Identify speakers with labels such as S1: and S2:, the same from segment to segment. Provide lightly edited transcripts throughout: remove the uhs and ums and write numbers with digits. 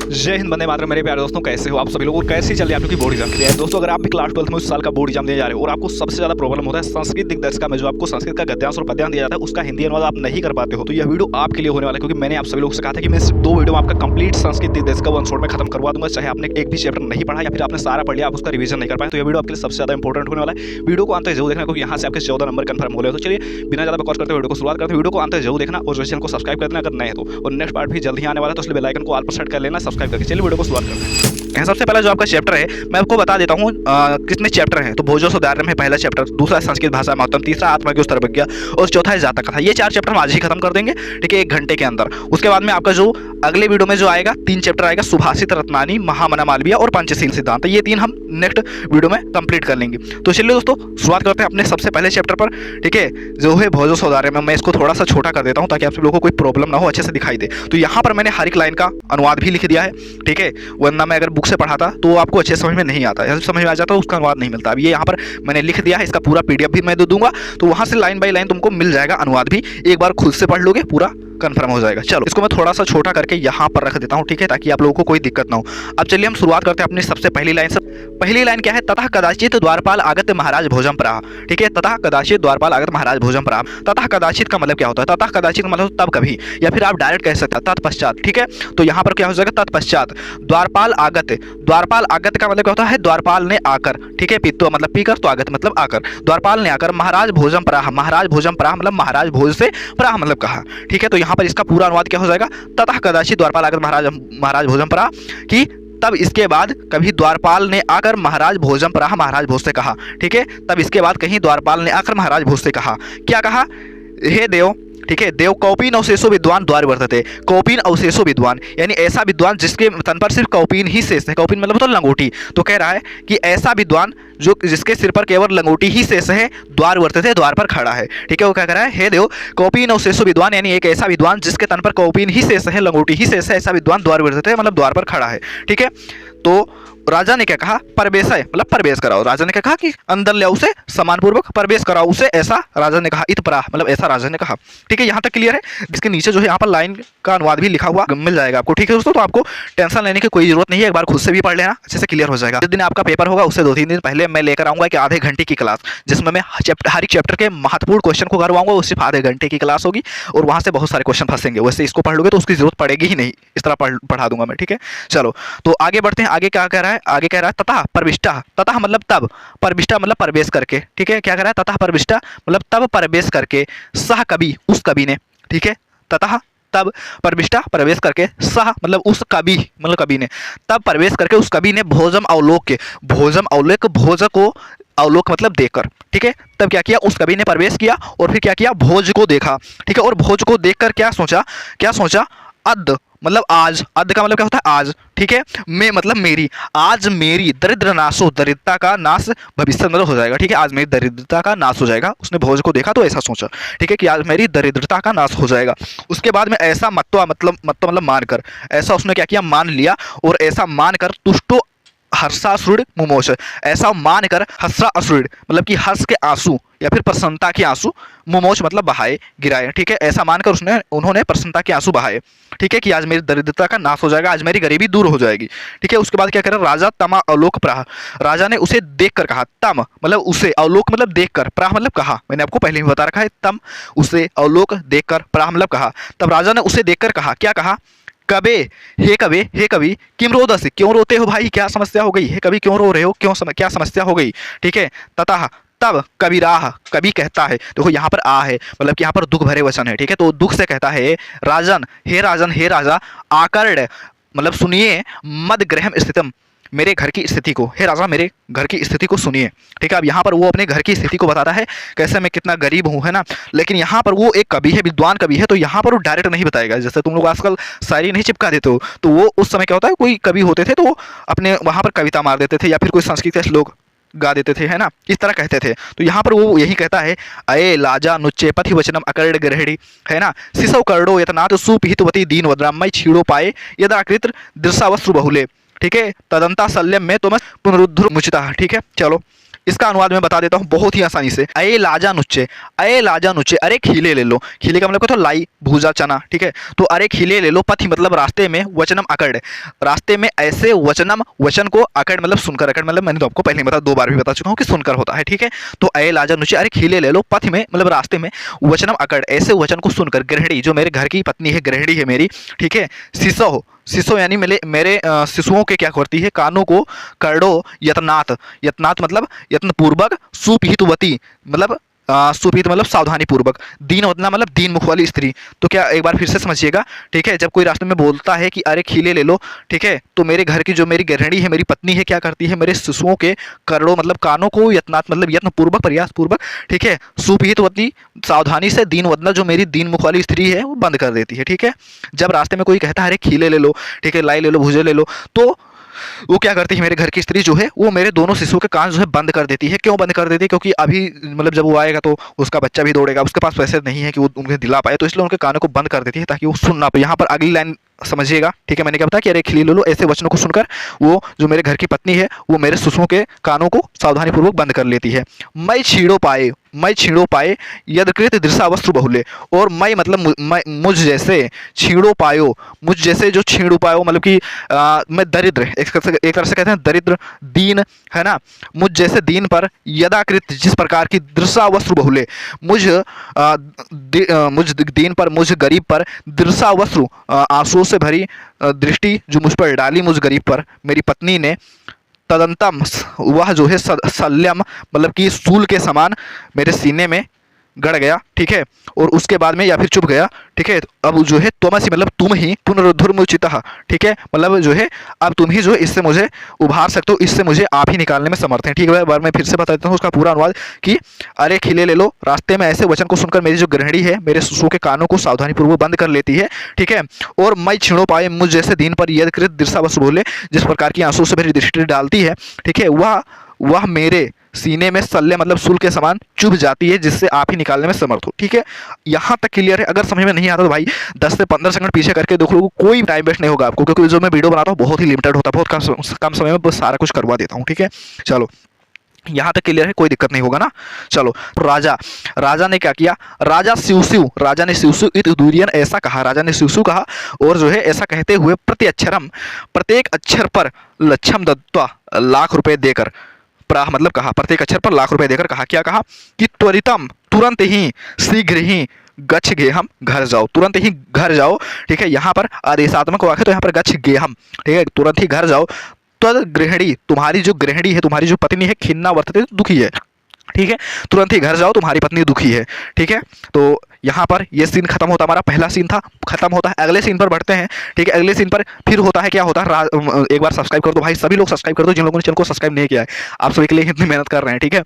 S1: जय हिंद, वंदे मातरम। मेरे प्यारे दोस्तों, कैसे हो आप सभी लोग और कैसी चल रही है आप लोग की बोर्ड एग्जाम की तैयारी। दोस्तों, अगर आप भी क्लास 12th में उस साल का बोर्ड एग्जाम देने जा रहे हो और आपको सबसे ज्यादा प्रॉब्लम होता है संस्कृत दिग्दर्शिका में, जो आपको संस्कृत का गद्यांश और पद्यांश दिया जाता है, उसका हिंदी अनुवाद आप नहीं कर पाते हो, तो यह वीडियो आपके लिए होने वाला है। क्योंकि मैंने आप सभी लोगों से कहा था कि मैं सिर्फ 2 वीडियो में आपका कंप्लीट संस्कृत दिग्दर्शिका वन शॉट में खत्म करवा दूंगा, चाहे आपने एक भी चैप्टर नहीं पढ़ा या फिर आपने सारा पढ़ लिया, आप उसका रिवीजन नहीं कर पाए, तो यह वीडियो आपके लिए सबसे ज्यादा इंपॉर्टेंट होने वाला है। वीडियो को अंत तक जरूर देखना, क्योंकि यहाँ से आपके 14 नंबर कंफर्म हो रहे हो। तो चलिए बिना ज्यादा बकवास करते वीडियो को शुरुआत करते हैं। वीडियो को अंत तक जरूर देखना और चैनल को सब्सक्राइब कर देना अगर नए हो तो, और नेक्स्ट पार्ट भी जल्द ही आने वाला है, तो इसलिए बेल आइकन को ऑल पर सेट कर लेना सब्सक्राइब करके। चलिए वीडियो को शुरुआत करते हैं। सबसे पहला जो आपका चैप्टर है मैं आपको बता देता हूँ कितने चैप्टर हैं। तो भोजो सुधारने में पहला चैप्टर, दूसरा संस्कृत भाषा महत्तम, तीसरा आत्मज्ञ सर्वज्ञ और चौथा है जातक कथा। ये 4 चैप्टर हम आज ही खत्म कर देंगे, ठीक है, 1 घंटे के अंदर। उसके बाद में आपका जो अगले वीडियो में जो आएगा 3 चैप्टर आएगा, सुभाषित रत्नानी, महामना मालवीय और पंचशील सिद्धांत। ये 3 हम नेक्स्ट वीडियो में कंप्लीट कर लेंगे। तो चलिए दोस्तों शुरुआत करते हैं अपने सबसे पहले चैप्टर पर, ठीक है, जो है भोजो सौदार्य में। मैं इसको थोड़ा सा छोटा कर देता हूँ ताकि आप सब लोगों को कोई प्रॉब्लम ना हो, अच्छे से दिखाई दे। तो यहाँ पर मैंने हर एक लाइन का अनुवाद भी लिख दिया है, ठीक है, वरना मैं अगर बुक से पढ़ाता तो आपको अच्छे समझ में नहीं आता है, समझ में आ जाता है उसका अनुवाद नहीं मिलता। अब ये यहाँ पर मैंने लिख दिया है, इसका पूरा PDF भी मैं दे दूंगा, तो वहां से लाइन बाय लाइन तुमको मिल जाएगा अनुवाद भी। एक बार खुद से पढ़ लोगे पूरा कंफर्म हो जाएगा। चलो इसको मैं थोड़ा सा छोटा करके यहाँ पर रख देता हूँ, ठीक है, ताकि आप लोगों को कोई दिक्कत ना हो। अब चलिए हम शुरुआत करते हैं अपनी सबसे पहली लाइन से। पहली लाइन क्या है? ततः कदाचित द्वारपाल आगत महाराज भोजम प्राह, ठीक है, ततः कदाचित द्वारपाल आगत महाराज भोजम प्राह। ततः कदाचित का मतलब क्या होता है? ततः कदाचित का मतलब तब कभी, या फिर आप डायरेक्ट कह सकते हैं तत्पश्चात, ठीक है। तो यहाँ पर क्या हो जाएगा? तत्पश्चात द्वारपाल आगत। द्वारपाल आगत का मतलब क्या होता है? द्वारपाल ने आकर, ठीक है, पित्तो मतलब पीकर, तो आगत मतलब आकर, द्वारपाल ने आकर महाराज भोजम प्राह। महाराज भोजम प्राह मतलब महाराज भोज से, प्राह मतलब कहा, ठीक है। तो यहाँ पर इसका पूरा अनुवाद क्या हो जाएगा? ततः कदाचित द्वारपाल आगत महाराज भोजम प्राह, कि तब इसके बाद कभी द्वारपाल ने आकर महाराज भोजम प्राह, महाराज भोज से कहा, ठीक है। तब इसके बाद कहीं द्वारपाल ने आकर महाराज भोज से कहा, क्या कहा? हे देव, ठीक है, देव कौपीन अवशेषो विद्वान द्वार वर्तते। कौपीन अवशेषो विद्वान यानी ऐसा विद्वान जिसके तन पर सिर्फ कौपीन ही शेष है। कौपीन मतलब तो लंगोटी। तो कह रहा है कि ऐसा विद्वान जो जिसके सिर पर केवल लंगोटी ही शेष है, द्वार वर्तते, द्वार पर खड़ा है, ठीक है। वो क्या कह रहा है? हे देव कौपीन अवशेषो विद्वान यानी एक ऐसा विद्वान जिसके तन पर कौपीन ही शेष है, लंगोटी ही शेष है, ऐसा विद्वान द्वार वर्तते मतलब द्वार पर खड़ा है, ठीक है। तो राजा ने क्या कहा? प्रवेश है मतलब प्रवेश कराओ। राजा ने क्या कहा? कि अंदर ले उसे, सम्मानपूर्वक प्रवेश कराओ उसे, ऐसा राजा ने कहा। इतप्राह मतलब ऐसा राजा ने कहा, ठीक है। यहाँ तक क्लियर है। इसके नीचे जो है यहाँ पर लाइन का अनुवाद भी लिखा हुआ मिल जाएगा आपको, ठीक है दोस्तों। तो आपको टेंशन लेने की कोई जरूरत नहीं है, एक बार खुद से भी पढ़ लेना, अच्छे से क्लियर हो जाएगा। जिस दिन आपका पेपर होगा उससे 2-3 दिन पहले मैं लेकर आऊंगा कि आधे घंटे की क्लास, जिसमें मैं हर एक चैप्टर के महत्वपूर्ण क्वेश्चन को करवाऊंगा। वो सिर्फ आधे घंटे की क्लास होगी और वहाँ से बहुत सारे क्वेश्चन फंसेंगे। वैसे इसको पढ़ लोगे तो उसकी जरूरत पड़ेगी ही नहीं, इस तरह पढ़ा दूंगा मैं, ठीक है। चलो तो आगे बढ़ते हैं। आगे क्या कह रहा है? आगे कह रहा है तथा परविष्टा। तथा मतलब तब, परविष्टा मतलब प्रवेश करके, ठीक है। क्या कह रहा है? तथा परविष्टा मतलब तब प्रवेश करके, सह कवि उस कवि ने, ठीक है। तथा तब प्रविष्टा प्रवेश करके, सह मतलब उस कवि मतलब कवि ने, तब प्रवेश करके उस कवि ने भोजम अवलोक के, भोजम अवलोक, भोज को अवलोक मतलब देखकर, ठीक है। तब क्या किया? उस कवि ने प्रवेश किया और फिर क्या किया? भोज को देखा, ठीक है। और भोज को देखकर क्या सोचा? क्या सोचा? अद मतलब आज, अद का मतलब क्या होता है? आज, ठीक है। मैं मतलब मेरी, आज मेरी दरिद्र नाशो, दरिद्रता का नाश भविष्य मतलब हो जाएगा, ठीक है। आज मेरी दरिद्रता का नाश हो जाएगा। उसने भोज को देखा तो ऐसा सोचा, ठीक है, कि आज मेरी दरिद्रता का नाश हो जाएगा। उसके बाद में ऐसा मत्वा मतलब मानकर, ऐसा उसने क्या किया? मान लिया। और ऐसा मानकर तुष्टो हर्षासुर मुमोच, ऐसा मानकर हर्षासुर मतलब कि हर्ष के आंसू या फिर प्रसन्नता के आंसू, मुमोच मतलब बहाए, गिराए, ठीक है। ऐसा मानकर उन्होंने प्रसन्नता के आंसू बहाए, ठीक है, कि आज मेरी दरिद्रता का नाश हो जाएगा, आज मेरी गरीबी दूर हो जाएगी, ठीक है। उसके बाद क्या करें? राजा तमा अवलोक प्राह, राजा ने उसे देखकर कहा। तम मतलब उसे, अवलोक मतलब देखकर, प्राह मतलब कहा। मैंने आपको पहले ही बता रखा है, तम उसे, अवलोक देखकर, प्राह मतलब कहा। तब राजा ने उसे देखकर कहा, क्या कहा? कबे, हे कबे, हे कवि, किम रोदसी, क्यों रोते हो भाई, क्या समस्या हो गई? हे कवि क्यों रो रहे हो, क्या समस्या हो गई, ठीक है। ततः तब कबीराह, कवि कहता है, देखो यहाँ पर आ है मतलब कि यहाँ पर दुख भरे वचन है, ठीक है। तो दुख से कहता है, राजन, हे राजन, हे राजा, आकर्ण मतलब सुनिए, मद गृहम स्थितम, मेरे घर की स्थिति को, हे राजा मेरे घर की स्थिति को सुनिए, ठीक है। अब यहाँ पर वो अपने घर की स्थिति को बताता है, कैसे मैं कितना गरीब हूँ, है ना। लेकिन यहाँ पर वो एक कवि है, विद्वान कवि है, तो यहाँ पर वो डायरेक्ट नहीं बताएगा। जैसे तुम लोग आजकल शायरी नहीं चिपका देते हो, तो वो उस समय क्या होता है, कोई कवि होते थे तो वो अपने वहाँ पर कविता मार देते थे या फिर कोई संस्कृत के श्लोक गा देते थे, है ना, इस तरह कहते थे। तो यहाँ पर वो यही कहता है, अये लाजा नुच्चे पथि वचनम अकर्ण ग्रहणी, है ना, शिशव कर्णो यतनाथ सुपहितवती दीन वद्रामय छीड़ो पाए यदाकृत दृशा वस्त्रु बहुले, ठीक है। तदंता शल्यम में तुम पुनरुद्धर मुचिता, ठीक है। चलो इसका अनुवाद मैं बता देता हूँ बहुत ही आसानी से। अये लाजा नुच्चे, अये लाजा नुच्चे, अरे खीले ले लो। खीले का मतलब क्या था, लाई भूजा चना, ठीक है। तो अरे खीले ले लो, पथि मतलब रास्ते में, वचनम अकड़, रास्ते में ऐसे, वचनम वचन को, अकड़ मतलब सुनकर, अकड़ मतलब मैंने तो आपको पहले बता 2 बार भी बता चुका हूँ कि सुनकर होता है, ठीक है। तो अये लाजा नुच्चे, अरे खीले ले लो, पथ में मतलब रास्ते में, वचनम अकड़ ऐसे वचन को सुनकर, गृहिणी जो मेरे घर की पत्नी है, गृहिणी है मेरी, ठीक है। शिशो हो, शिशो यानी मेरे शिशुओं के क्या करती है, कानों को, करड़ो यत्नात, यत्नात मतलब यत्न पूर्वक, सुपीहितवती मतलब सुपीहित मतलब सावधानी पूर्वक, दीन वदना मतलब दीन मुख वाली स्त्री। तो क्या एक बार फिर से समझिएगा, ठीक है। जब कोई रास्ते में बोलता है कि अरे खीले ले लो, ठीक है, तो मेरे घर की जो मेरी गृहिणी है, मेरी पत्नी है, क्या करती है, मेरे शिशुओं के करड़ों मतलब कानों को, यत्नात मतलब यत्न पूर्वक, प्रयास पूर्वक, ठीक है, सुपीहितवती सावधानी से, दीन वदना जो मेरी दीन मुख वाली स्त्री है वो बंद कर देती है, ठीक है। जब रास्ते में कोई कहता है अरे खीले ले लो, ठीक है, लाई ले लो, भुजे ले लो, तो वो क्या करती है, मेरे घर की स्त्री जो है वो मेरे दोनों शिशुओं के कान जो है बंद कर देती है। क्यों बंद कर देती है? क्योंकि अभी मतलब जब वो आएगा तो उसका बच्चा भी दौड़ेगा, उसके पास पैसे नहीं है कि वो उन्हें दिला पाए, तो इसलिए उनके कानों को बंद कर देती है ताकि वो सुन ना पाए। यहाँ पर अगली लाइन समझिएगा, ठीक है। मैंने क्या बताया कि अरे खिली लो, ऐसे वचनों को सुनकर वो जो मेरे घर की पत्नी है वो मेरे शिशुओं के कानों को सावधानी पूर्वक बंद कर लेती है। मैं छीड़ो पाए, मैं छीड़ो पाए यदकृत दृशा वस्त्र बहुले, और मैं मतलब मुझ जैसे, छीड़ो पायो मुझ जैसे, जो छीड़ो पायो मतलब कि मैं दरिद्र, एक तरह से कहते हैं दरिद्र, दीन, है ना। मुझ जैसे दीन पर यदाकृत जिस प्रकार की दृशा वस्त्र बहुले, मुझ दीन पर, मुझ गरीब पर, दृशा वस्त्र आंसुओं से भरी दृष्टि जो मुझ पर डाली, मुझ गरीब पर मेरी पत्नी ने, तदंतम वह जो है सल्यम मतलब कि सूल के समान मेरे सीने में गड़ गया, ठीक है। और उसके बाद में या फिर चुप गया, ठीक है। अब जो है त्वमसि मतलब तुम ही, पुनरुद्धुर्मुचितः, ठीक है, मतलब जो है अब तुम ही जो है इससे मुझे उभार सकते हो, इससे मुझे आप ही निकालने में समर्थ हैं, ठीक है। बार मैं फिर से बता देता हूँ उसका पूरा अनुवाद कि अरे खिले ले लो, रास्ते में ऐसे वचन को सुनकर मेरी जो गृहिणी है मेरे शिशुओं के कानों को सावधानी पूर्वक बंद कर लेती है, ठीक है। और मैं छीणो पाए मुझ जैसे दीन पर यदकृत दृशा वस्तु बोले, जिस प्रकार की आंसू से मेरी दृष्टि डालती है, ठीक है, वह मेरे सीने में सल्ले मतलब सूल के समान चुभ जाती है, जिससे आप ही निकालने में समर्थ हो, ठीक है। यहाँ तक क्लियर है? अगर समझ में नहीं आता तो भाई 10 से 15 सेकंड पीछे करके देख लो, कोई टाइम वेस्ट नहीं होगा आपको, क्योंकि जो मैं वीडियो बनाता हूँ बहुत ही लिमिटेड होता है, बहुत कम समय में बस सारा कुछ करवा देता हूँ, ठीक है। चलो यहाँ तक क्लियर है, कोई दिक्कत नहीं होगा ना। चलो राजा ने क्या किया, राजा ने शिव इत दूरियन ऐसा कहा, राजा ने शिव कहा, और जो है ऐसा कहते हुए प्रत्येक अक्षर पर लक्षम दत्वा लाख रुपए देकर, प्राह मतलब कहा, प्रत्येक अक्षर पर लाख रुपए देकर कहा, क्या कहा कि त्वरितम तुरंत ही, शीघ्र ही, गच्छ गेहम घर जाओ, तुरंत ही घर जाओ, ठीक है। यहाँ पर आदेशात्मक वाक्य, तो यहाँ पर गच्छ गेहम, ठीक है, तुरंत ही घर जाओ। तद गृहिणी तुम्हारी जो गृहिणी है, तुम्हारी जो पत्नी है, खिन्ना वर्तते दुखी है, ठीक है। तुरंत ही घर जाओ, तुम्हारी पत्नी दुखी है, ठीक है। तो यहाँ पर ये सीन खत्म होता, हमारा पहला सीन था, खत्म होता है। अगले सीन पर बढ़ते हैं, ठीक है। अगले सीन पर फिर होता है, क्या होता है, एक बार सब्सक्राइब कर दो भाई, सभी लोग सब्सक्राइब कर दो जिन लोगों ने चैनल को सब्सक्राइब नहीं किया है, आप सभी के लिए इतनी मेहनत कर रहे हैं, ठीक है,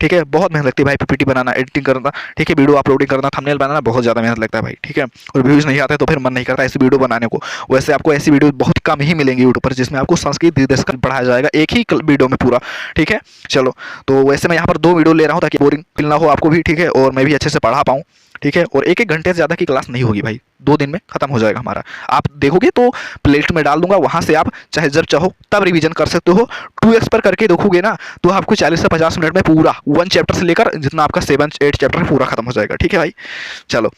S1: ठीक है। बहुत मेहनत लगती है भाई, पीपीटी बनाना, एडिटिंग करना, ठीक है, वीडियो अपलोडिंग करना, थंबनेल बनाना, बहुत ज़्यादा मेहनत लगता है भाई, ठीक है। और व्यूज़ नहीं आते तो फिर मन नहीं करता ऐसी वीडियो बनाने को। वैसे आपको ऐसी वीडियो बहुत कम ही मिलेंगी यूट्यूब पर, जिसमें आपको संस्कृत दिग्दर्शन पढ़ाया जाएगा एक ही वीडियो में पूरा, ठीक है। चलो, तो वैसे मैं यहाँ पर 2 वीडियो ले रहा हूँ ताकि बोरिंग फील ना हो आपको भी, ठीक है, और मैं भी अच्छे से पढ़ा पाऊँ, ठीक है। और 1-1 घंटे से ज़्यादा की क्लास नहीं होगी भाई, 2 दिन में खत्म हो जाएगा हमारा। आप देखोगे तो प्लेलिस्ट में डाल दूंगा, वहाँ से आप चाहे जब चाहो तब रिवीजन कर सकते हो। 2x पर करके देखोगे ना तो आपको 40 से 50 मिनट में पूरा 1 चैप्टर से लेकर जितना आपका 7-8 चैप्टर पूरा खत्म हो जाएगा, ठीक है भाई। चलो,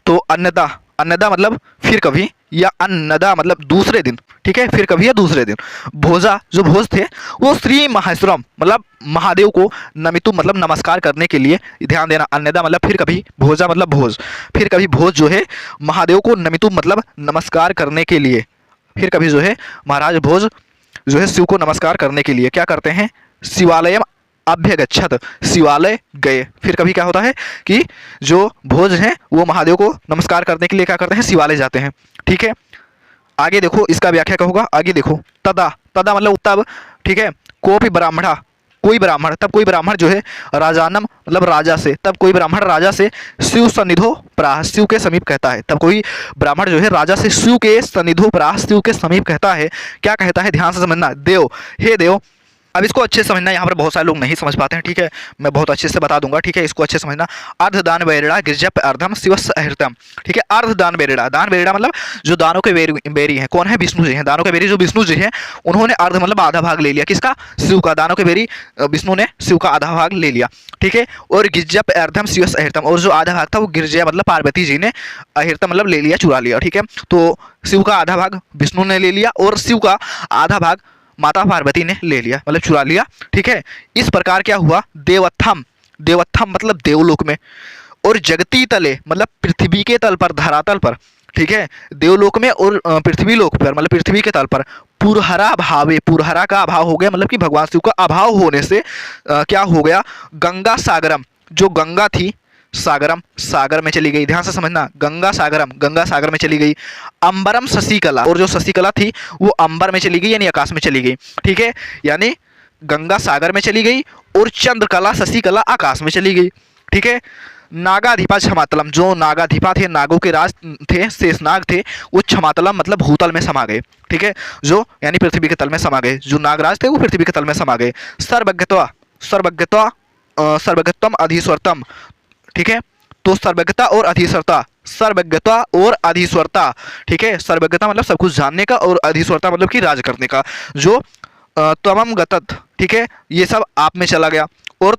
S1: तो अन्नदा मतलब फिर कभी, या अन्नदा मतलब दूसरे दिन, ठीक है, फिर कभी या दूसरे दिन। भोजा जो भोज थे वो श्री महेश्वरम मतलब महादेव को नमितु मतलब नमस्कार करने के लिए, ध्यान देना, अन्नदा मतलब फिर कभी, भोजा मतलब भोज, फिर कभी भोज जो है महादेव को नमितु मतलब नमस्कार करने के लिए, फिर कभी जो है महाराज भोज जो है शिव को नमस्कार करने के लिए क्या करते हैं, शिवालयम अभ्यगच्छत, शिवालय गए। फिर कभी क्या होता है कि जो भोज हैं वो महादेव को नमस्कार करने के लिए क्या करते हैं, शिवालय जाते हैं, ठीक है। आगे देखो इसका व्याख्या क्या होगा, आगे देखो, तदा मतलब तब, ठीक है, कोई ब्राह्मणा, कोई ब्राह्मण, तब कोई ब्राह्मण जो है राजानम मतलब राजा से, तब कोई ब्राह्मण राजा से शिव सन्निधो प्राह, शिव के समीप कहता है, तब कोई ब्राह्मण जो है राजा से शिव के सन्निधो प्राह, शिव के समीप कहता है, क्या कहता है, ध्यान से समझना, देव, हे देव, अब इसको अच्छे से समझना, यहाँ पर बहुत सारे लोग नहीं समझ पाते हैं, ठीक है, मैं बहुत अच्छे से बता दूंगा, ठीक है, इसको अच्छे से समझना। अर्धदान बेरिड़ा गिरजप अर्धम शिवस अहृतम, ठीक है। अर्धदान बेरिड़ा, दान बेरिड़ा मतलब जो दानों के बेरी हैं, कौन है? विष्णु जी हैं। दानों के बेरी जो विष्णु जी हैं, उन्होंने अर्ध मतलब आधा भाग ले लिया, किसका? शिव का। दानों के बेरी विष्णु ने शिव का आधा भाग ले लिया, ठीक है। और गिरजप अर्धम शिवस अहृतम, और जो आधा भाग था वो गिरजा मतलब पार्वती जी ने, अहृतम मतलब ले लिया, चुरा लिया, ठीक है। तो शिव का आधा भाग विष्णु ने ले लिया और शिव का आधा भाग माता पार्वती ने ले लिया, मतलब चुरा लिया, ठीक है। इस प्रकार क्या हुआ? देवत्थम, देवत्थम मतलब देवलोक में, और जगती तले मतलब पृथ्वी के तल पर, धरातल पर, ठीक है, देवलोक में और पृथ्वी लोक पर मतलब पृथ्वी के तल पर पुरहरा भावे, पुरहरा का अभाव हो गया, मतलब कि भगवान शिव का अभाव होने से क्या हो गया? गंगा सागरम, जो गंगा थी, सागरम सागर में चली गई, ध्यान से समझना, गंगा सागरम गंगा सागर में चली गई। अंबरम शशिकला, और जो शशिकला थी वो अंबर में चली गई, यानी आकाश में चली गई, ठीक है, यानी गंगा सागर में चली गई और चंद्रकला शशिकला आकाश में चली गई, ठीक है। नागाधिपा क्षमातलम, जो नागाधिपा थे, नागों के राज थे, शेषनाग थे, वो क्षमातलम मतलब भूतल में समा गए, ठीक है, जो यानी पृथ्वी के तल में समा गए, जो नागराज थे वो पृथ्वी के तल में समा गए। सर्वज्ञत्वा, सर्वज्ञत्वा सर्वज्ञत्वम अधीश्वरतम, ठीक है। तो सर्वज्ञता और अधीश्वरता, सर्वज्ञता और अधीश्वरता, ठीक है, सर्वज्ञता मतलब सब कुछ जानने का, और अधीश्वरता मतलब कि राज करने का। जो तमम गतत, ठीक है, ये सब आप में चला गया, और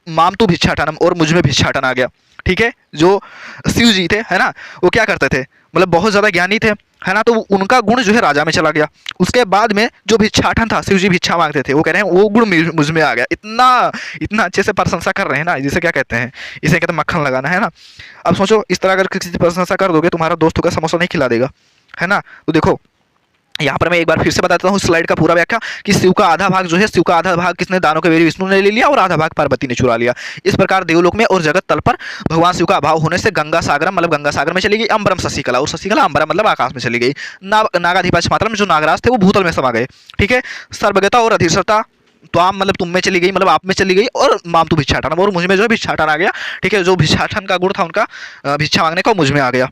S1: माम तो भिक्षाटनम, और मुझ में भिक्षाटन आ गया, ठीक है। जो शिव जी थे, है ना, वो क्या करते थे? मतलब बहुत ज़्यादा ज्ञानी थे, है ना, तो उनका गुण जो है राजा में चला गया। उसके बाद में जो भिक्षाटन था, शिव जी भिक्षा मांगते थे, वो कह रहे हैं वो गुण मुझ में आ गया। इतना इतना अच्छे से प्रशंसा कर रहे हैं ना, जिसे क्या कहते हैं, इसे कहते हैं मक्खन लगाना, है ना। अब सोचो, इस तरह अगर किसी की प्रशंसा कर दोगे, तुम्हारा दोस्त होगा समोसा नहीं खिला देगा, है ना। तो देखो यहाँ पर मैं एक बार फिर से बताता हूँ स्लाइड का पूरा व्याख्या, कि शिव का आधा भाग जो है, शिव का आधा भाग किसने? दानों के बेरी विष्णु ने ले लिया, और आधा भाग पार्वती ने चुरा लिया। इस प्रकार देवलोक में और जगत तल पर भगवान शिव का अभाव होने से गंगा सागरम मतलब गंगा सागर में चली गई, अंबरम शशिकला, और शशिकला अंबरम मतलब आकाश में चली गई। नागाधिपा मात्रम, जो नागराज थे वो भूतल में समा गए, ठीक है। सर्वज्ञता और अधीश्वरता, तो आम मतलब तुम में चली गई, मतलब आप में चली गई, और माम तो भिक्षाटन, और मुझ में जो है भिक्षाटन आ गया, ठीक है। जो भिक्षाटन का गुण था उनका, भिक्षा मांगने का, मुझ में आ गया,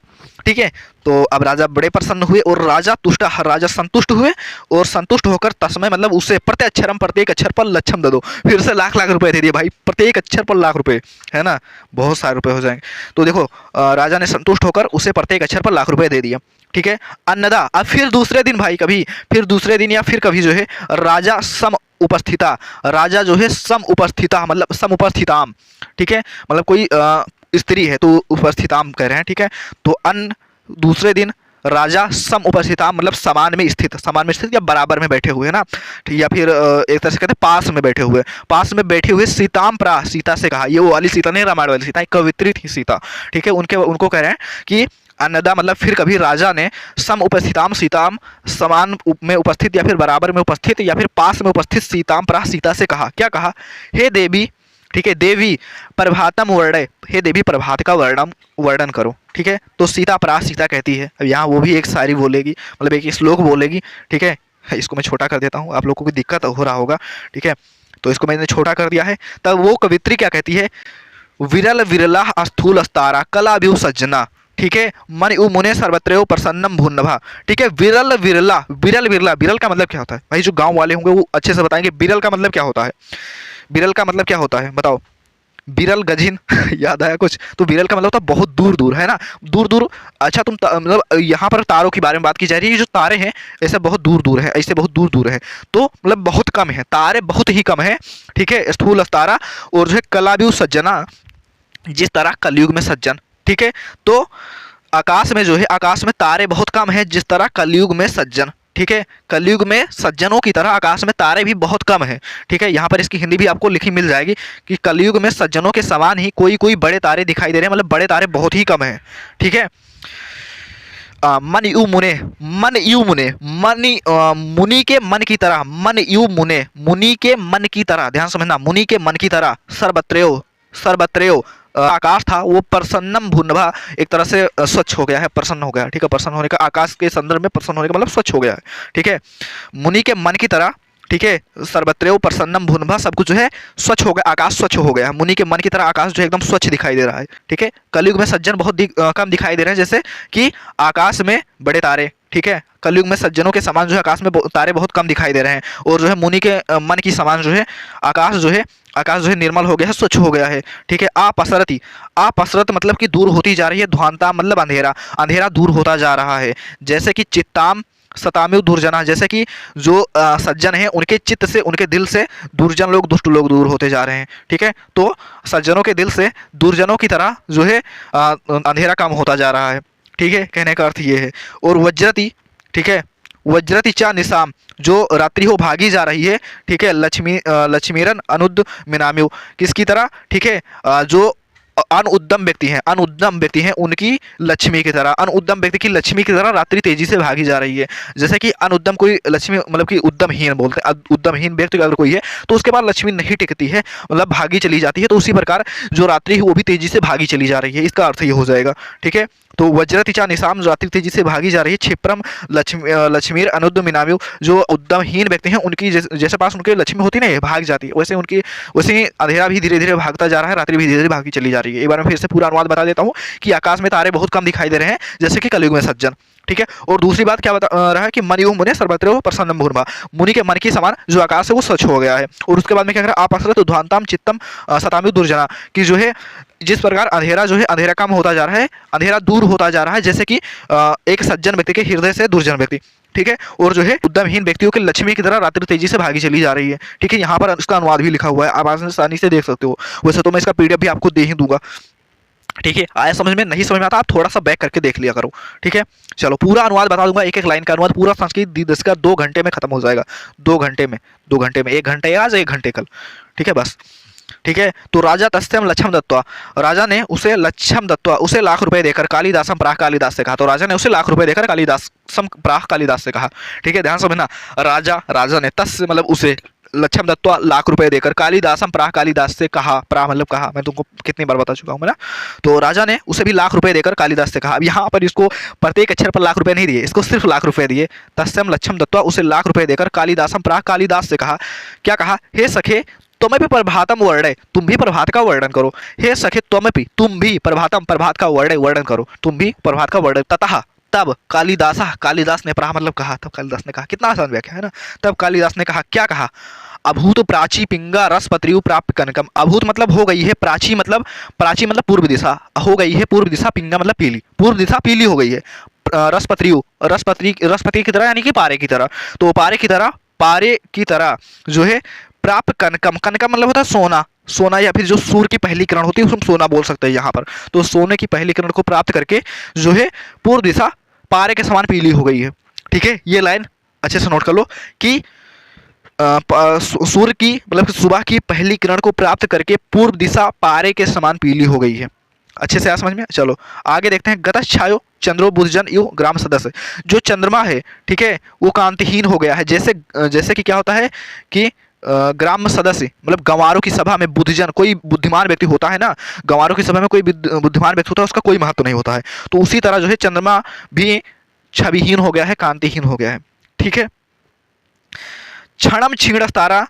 S1: ठीक है। तो अब राजा बड़े प्रसन्न हुए, और राजा संतुष्ट हुए, और संतुष्ट होकर तस्मय मतलब उससे प्रत्यक्षरम, प्रत्येक अक्षर पर लक्षम दे दो, फिर से लाख लाख रुपए दे दिए भाई, प्रत्येक अक्षर पर लाख रुपए, है ना, बहुत सारे रुपए हो जाएंगे। तो देखो राजा ने संतुष्ट होकर उसे प्रत्येक अक्षर पर लाख रुपए दे दिया, ठीक है। अन्नदा, अब फिर दूसरे दिन भाई, कभी फिर दूसरे दिन या फिर कभी जो है राजा सम उपस्थिता, राजा जो है सम उपस्थिता मतलब सम उपस्थिताम, ठीक है, मतलब कोई स्त्री है तो उपस्थिताम कह रहे हैं, ठीक है। तो दूसरे दिन राजा सम उपस्थिताम मतलब समान में स्थित, समान में स्थित या बराबर में बैठे हुए, है ना, ठीक, या फिर एक तरह से कहते हैं पास में बैठे हुए, पास में बैठे हुए सीताम प्रा, सीता से कहा, ये वो वाली सीता नहीं, रामायण वाली सीता, एक कवित्री थी सीता, ठीक है। उनको कह रहे हैं कि अन्नदा मतलब फिर कभी राजा ने सम उपस्थिताम सीताम, समान में उपस्थित या फिर बराबर में उपस्थित या फिर पास में उपस्थित सीताम प्रा, सीता से कहा, क्या कहा? हे देवी, ठीक है, देवी प्रभातम वर्णय, हे देवी प्रभात का वर्णन करो, ठीक है। तो सीता प्रा, सीता कहती है। अब यहाँ वो भी एक शायरी बोलेगी, मतलब एक श्लोक बोलेगी, ठीक है। इसको मैं छोटा कर देता हूँ, आप लोगों को दिक्कत हो रहा होगा, ठीक है, तो इसको मैंने छोटा कर दिया है। तब वो कवित्री क्या कहती है? विरल विरला स्थूल अस्तारा कला व्यू सज्जना, ठीक है, मन उ मुने सर्वत्रयो प्रसन्नम भूनभा, ठीक है। विरल विरला, विरल विरला, विरल का मतलब क्या होता है भाई? जो गांव वाले होंगे वो अच्छे से बताएंगे विरल का मतलब क्या होता है। विरल का मतलब क्या होता है बताओ? विरल गजिन याद आया कुछ? तो विरल का मतलब होता है बहुत दूर दूर, है ना, दूर दूर। अच्छा तुम मतलब यहाँ पर तारों के बारे में बात की जा रही है, जो तारे हैं ऐसे बहुत दूर दूर है, ऐसे बहुत दूर दूर है, तो मतलब बहुत कम है, तारे बहुत ही कम है, ठीक है। स्थूल तारा, और जो है कलाव्यू सज्जना, जिस तरह कलयुग में सज्जन, ठीक है। तो आकाश में जो है, आकाश में तारे बहुत कम है, जिस तरह कलयुग में सज्जन, ठीक है। कलयुग में सज्जनों की तरह आकाश में तारे भी बहुत कम है, ठीक है। यहाँ पर इसकी हिंदी भी आपको लिखी मिल जाएगी कि कलयुग में सज्जनों के समान ही कोई कोई बड़े तारे दिखाई दे रहे हैं, मतलब बड़े तारे बहुत ही कम है, ठीक है। मन यू मुने, मन यू मुने, मुनि के मन की तरह, मन यू मुने, मुनि के मन की तरह, ध्यान समझना, मुनि के मन की तरह, सर्वत्रयो, सर्वत्रयो आकाश था वो प्रसन्नम भूनभा, एक तरह से स्वच्छ हो गया है, प्रसन्न हो गया, ठीक है। प्रसन्न होने का, आकाश के संदर्भ में प्रसन्न होने का मतलब स्वच्छ हो गया है, ठीक है। मुनि के मन की तरह, ठीक है, सर्वत्रयो प्रसन्नम भूनभा, सब कुछ जो है स्वच्छ हो गया, आकाश स्वच्छ हो गया है। मुनि के मन की तरह आकाश जो है एकदम स्वच्छ दिखाई दे रहा है, ठीक है। कलयुग में सज्जन बहुत कम दिखाई दे रहे हैं, जैसे कि आकाश में बड़े तारे, ठीक है, कलयुग में सज्जनों के समान जो है आकाश में तारे बहुत कम दिखाई दे रहे हैं, और जो है मुनि के मन की समान जो है आकाश जो है निर्मल हो गया है, स्वच्छ हो गया है। ठीक है, आपसरती, आपसरत मतलब कि दूर होती जा रही है, ध्वांता मतलब अंधेरा, अंधेरा दूर होता जा रहा है। जैसे कि चित्ताम सताम्यु दुर्जना, जैसे कि जो सज्जन हैं उनके चित्त से, उनके दिल से दुर्जन लोग, दुष्ट लोग दूर होते जा रहे हैं। ठीक है, तो सज्जनों के दिल से दुर्जनों की तरह जो है अंधेरा कम होता जा रहा है। ठीक है, कहने का अर्थ ये है। और वज्रति, ठीक है, वज्रति चा निशाम, जो रात्रि हो भागी जा रही है। ठीक है, लक्ष्मीरन अनुद मिनाम्यु, किसकी तरह? ठीक है, जो अनुद्दम व्यक्ति हैं, अनुद्दम व्यक्ति हैं उनकी लक्ष्मी की तरह, अनुद्दम व्यक्ति की लक्ष्मी की तरह रात्रि तेजी से भागी जा रही है। जैसे कि अनुद्दम कोई लक्ष्मी मतलब कि उद्यमहीन बोलते हैं, उद्यमहीन व्यक्ति अगर कोई है तो उसके बाद लक्ष्मी नहीं टिकती है, मतलब भागी चली जाती है। तो उसी प्रकार जो रात्रि है वो भी तेजी से भागी चली जा रही है, इसका अर्थ ये हो जाएगा। ठीक है, तो वज्रतिचा निशाम, रात्रि तेजी से भागी जा रही है। क्षिप्रम लक्ष्मीर अनुद्दम मिनाम्यु, जो उद्यमहीन व्यक्ति हैं उनकी जैसे पास उनके लक्ष्मी होती है ना, ये भाग जाती है, वैसे उनकी वैसे अंधेरा भी धीरे धीरे भागता जा रहा है, रात्रि भी धीरे धीरे भागी चली जा रही है। एक बार मैं फिर से पूरा अनुवाद बता देता हूँ कि आकाश में तारे बहुत कम दिखाई दे रहे हैं, जैसे कि कलयुग में सज्जन। ठीक है, और दूसरी बात क्या बता रहा है कि मन युग मुने सर्वत्र प्रसन्न मुहुर्मा, मुनि के मन के समान जो आकाश है वो स्वच्छ हो गया है। और उसके बाद में क्या कह रहा है? आपसरत ध्वांताम चित्तम सताम्यु दुर्जना, कि जो है जिस प्रकार अंधेरा जो है अंधेरा कम होता जा रहा है, अंधेरा दूर होता जा रहा है, जैसे कि एक सज्जन व्यक्ति के हृदय से दुर्जन व्यक्ति। ठीक है, और जो है उद्यमहीन व्यक्तियों की लक्ष्मी की तरह रात्रि तेजी से भागी चली जा रही है। ठीक है, यहाँ पर उसका अनुवाद भी लिखा हुआ है, आप आसानी से देख सकते हो। वैसे तो मैं इसका पीडीएफ भी आपको दे ही दूंगा। ठीक है, आया समझ में? नहीं समझ में आता आप थोड़ा सा बैक करके देख लिया करो। ठीक है, चलो पूरा अनुवाद बता दूंगा, एक एक लाइन का अनुवाद पूरा संस्कृत दिवस का 2 घंटे में खत्म हो जाएगा। 2 घंटे में, 2 घंटे में, 1 घंटे आज 1 घंटे कल। ठीक है, बस। ठीक है, तो राजा तस्यम लक्षम दत्वा, राजा ने उसे लक्षम दत्वा, उसे लाख रुपए देकर कालिदासम प्राह कालिदास से कहा। तो राजा ने उसे लाख रुपए देकर कालिदासम प्राह कालिदास से कहा। ठीक है, ध्यान समझना, राजा ने तस्य मतलब उसे, लक्षम दत्वा लाख रुपए देकर, कालिदासम प्राह कालिदास से कहा, प्राह मतलब कहा, मैं तुमको कितनी बार बता चुका हूँ ना। तो राजा ने उसे भी लाख रुपए देकर कालिदास से कहा। अब यहाँ पर इसको प्रत्येक अक्षर पर लाख रुपए नहीं दिए, इसको सिर्फ लाख रुपए दिए। तस्यम लक्षम दत्वा, उसे लाख रुपए देकर कालिदासम प्राह कालिदास से कहा। क्या कहा? हे सखे त्वमपि प्रभातम वर्णय, तुम भी प्रभात का वर्णन करो। हे सखे त्वमपि, तुम भी प्रभातम, प्रभात का वर्णन करो, तुम भी प्रभात का वर्णन। ततः, तब कालिदास ने प्राह मतलब कहा, तब कालिदास ने कहा, कितना आसान व्याख्या है ना। तब कालिदास ने कहा, क्या कहा? अभूत प्राची पिंगा रस पत्रियु प्राप्त कनकम, अभूत मतलब हो गई है, प्राची मतलब पूर्व दिशा, हो गई है पूर्व दिशा, पिंगा मतलब पीली, पूर्व दिशा पीली हो गई है। रसपत्रियु, रसपत्री की तरह यानी कि पारे की तरह, तो पारे की तरह जो है प्राप्त कनकम, कनकम मतलब होता है सोना, सोना या फिर जो सूर्य की पहली किरण होती है उसको हम सोना बोल सकते हैं यहाँ पर। तो सोने की पहली किरण को प्राप्त करके जो है पूर्व दिशा पारे के समान पीली हो गई है। ठीक है, ये लाइन अच्छे से नोट कर लो कि सूर्य की मतलब सुबह की पहली किरण को प्राप्त करके पूर्व दिशा पारे के समान पीली हो गई है। अच्छे से आ समझ में? चलो आगे देखते हैं। गतच्छायो चंद्रो बुधजन यु ग्राम सदस्य, जो चंद्रमा है ठीक है वो कांतिहीन हो गया है। जैसे कि क्या होता है कि ग्राम सदस्य मतलब गंवारों की सभा में बुद्धजन, कोई बुद्धिमान व्यक्ति होता है ना, गंवारों की सभा में कोई बुद्धिमान व्यक्ति होता है, उसका कोई महत्व नहीं होता है। तो उसी तरह जो है चंद्रमा भी छविहीन हो गया है, कांतिहीन हो गया है। ठीक है, क्षणम क्षीण तारा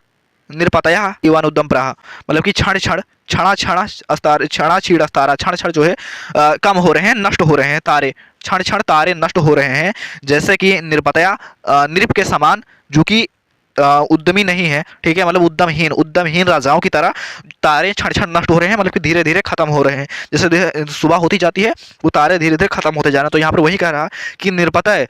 S1: निरपतया इवानुद्दम प्राह, मतलब कि क्षण क्षण क्षणा क्षणा अस्तार क्षणा क्षीण अस्तारा, क्षण क्षण जो है कम हो रहे हैं, नष्ट हो रहे हैं तारे, क्षण क्षण तारे नष्ट हो रहे हैं। जैसे कि निरपतया निरप के समान, जो कि उद्यमी नहीं है, ठीक है, मतलब उद्यमहीन राजाओं की तरह तारे क्षण क्षण नष्ट हो रहे हैं, मतलब कि धीरे धीरे खत्म हो रहे हैं। जैसे सुबह होती जाती है वो तारे धीरे धीरे खत्म होते जा रहे हैं। तो यहाँ पर वही कह रहा कि निरपतय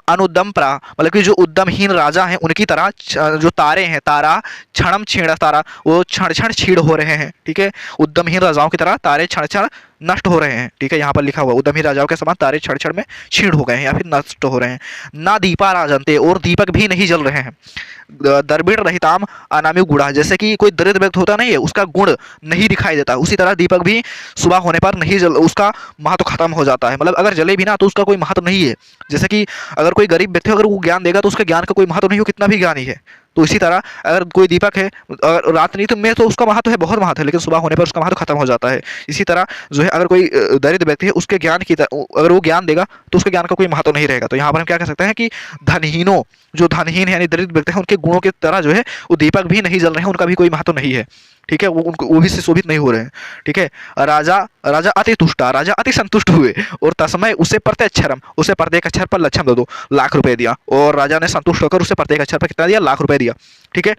S1: अनुद्दम प्रा, मतलब कि जो उद्यमहीन राजा हैं उनकी तरह जो तारे हैं, तारा क्षणम क्षीण तारा, वो क्षण क्षण क्षीण हो रहे हैं। ठीक है, उद्यमहीन राजाओं की तरह तारे क्षण क्षण नष्ट हो रहे हैं। ठीक है, यहाँ पर लिखा हुआ उद्यमी राजाओं के समान तारे क्षण क्षण में क्षीण हो गए हैं या फिर नष्ट हो रहे हैं। ना दीपा राजनते, और दीपक भी नहीं जल रहे हैं। दर्भिण रहिताम अनामी गुड़ा, जैसे कि कोई दरिद्र व्यक्ति होता नहीं है उसका गुण नहीं दिखाई देता, उसी तरह दीपक भी सुबह होने पर नहीं जल, उसका महत्व खत्म हो जाता है। मतलब अगर जले भी ना तो उसका कोई महत्व नहीं है। जैसे कि अगर कोई गरीब व्यक्ति अगर वो ज्ञान देगा तो उसके ज्ञान का कोई महत्व नहीं हो, कितना भी ज्ञानी है। तो इसी तरह अगर कोई दीपक है रात नहीं तो में तो उसका महत्व है, बहुत महत्व है, लेकिन सुबह होने पर उसका महत्व खत्म हो जाता है। इसी तरह जो है अगर कोई दरिद्र व्यक्ति है उसके ज्ञान की अगर वो ज्ञान देगा तो उसके ज्ञान का कोई महत्व नहीं रहेगा। तो यहाँ पर हम क्या कह सकते हैं कि धनहीनों, जो धनहीन है यानी दरिद्र व्यक्ति हैं, उनके गुणों की तरह जो है वो दीपक भी नहीं जल रहे हैं, उनका भी कोई महत्व नहीं है। ठीक है, वो भी सुशोभित नहीं हो रहे हैं। ठीक है, राजा राजा अति तुष्टा, राजा अति संतुष्ट हुए और तस्मय उसे प्रत्यक्षरम, उसे प्रत्येक अक्षर पर लक्षम दे दो, लाख रुपए दिया। और राजा ने संतुष्ट होकर उसे प्रत्येक अक्षर पर कितना दिया, लाख रुपए दिया। ठीक है,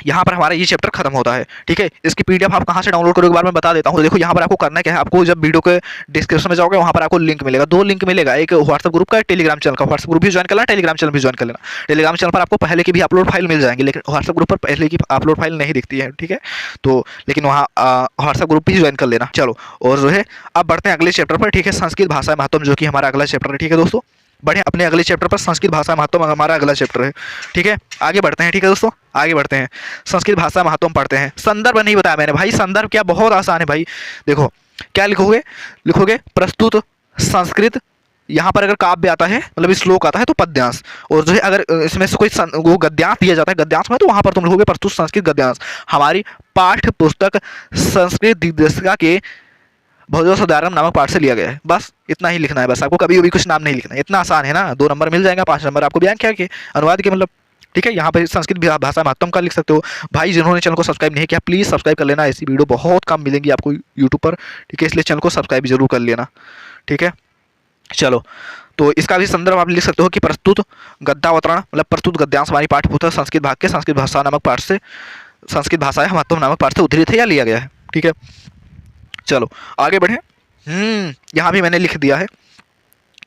S1: यहाँ पर हमारा ये चैप्टर खत्म होता है। ठीक है, इसकी पीडीएफ आप कहाँ से डाउनलोड करोगे, एक बार मैं बता देता हूँ। देखो यहाँ पर आपको करना क्या है, आपको जब वीडियो के डिस्क्रिप्शन में जाओगे वहाँ पर आपको लिंक मिलेगा, 2 लिंक मिलेगा, एक व्हाट्सएप ग्रुप का, एक टेलीग्राम चैनल का। व्हाट्सएप ग्रुप भी ज्वाइन कर लेना, टेलीग्राम चैनल भी ज्वाइन कर लेना। टेलीग्राम चैनल पर आपको पहले की भी अपलोड फाइल मिल जाएंगी, लेकिन व्हाट्सएप ग्रुप पर पहले की अपलोड फाइल नहीं दिखती है। ठीक है, तो लेकिन वहाँ व्हाट्सएप ग्रुप भी ज्वाइन कर लेना। चलो, और जो है अब बढ़ते हैं अगले चैप्टर पर। ठीक है, संस्कृत भाषा महत्व, जो कि हमारा अगला चैप्टर है। ठीक है दोस्तों, बढ़े अपने अगले चैप्टर पर, संस्कृत भाषा महत्व हमारा अगला चैप्टर है। ठीक है, आगे बढ़ते हैं। ठीक है दोस्तों, आगे बढ़ते हैं, संस्कृत भाषा महत्व पढ़ते हैं। संदर्भ नहीं बताया मैंने भाई, संदर्भ क्या, बहुत आसान है भाई। देखो क्या लिखोगे, लिखोगे प्रस्तुत संस्कृत, यहाँ पर अगर काव्य आता है मतलब श्लोक आता है तो पद्यांश, और जो है अगर इसमें से कोई वो गद्यांश दिया जाता है गद्यांश में, तो वहाँ पर तुम लिखोगे प्रस्तुत संस्कृत गद्यांश। हमारी पाठ्य पुस्तक संस्कृत दिग्दर्शिका के भौतिक साधारण नामक पाठ से लिया गया है। बस इतना ही लिखना है, बस आपको कभी भी कुछ नाम नहीं लिखना है, इतना आसान है ना। 2 नंबर मिल जाएगा, 5 नंबर आपको व्याख्या के अनुवाद के मतलब। ठीक है, यहाँ पर संस्कृत भाषा महत्व का लिख सकते हो। भाई जिन्होंने चैनल को सब्सक्राइब नहीं किया प्लीज़ सब्सक्राइब कर लेना, ऐसी वीडियो बहुत कम मिलेंगी आपको यूट्यूब पर। ठीक है, इसलिए चैनल को सब्सक्राइब जरूर कर लेना। ठीक है, चलो, तो इसका भी संदर्भ आप लिख सकते हो कि प्रस्तुत गद्यावतरण मतलब प्रस्तुत गद्यांश हमारी पाठ्य पुस्तक संस्कृत भाग के संस्कृत भाषा नामक पाठ से, संस्कृत भाषा है महत्व नामक पाठ से उद्धृत है या लिया गया है। ठीक है, चलो आगे बढ़े। यहाँ भी मैंने लिख दिया है,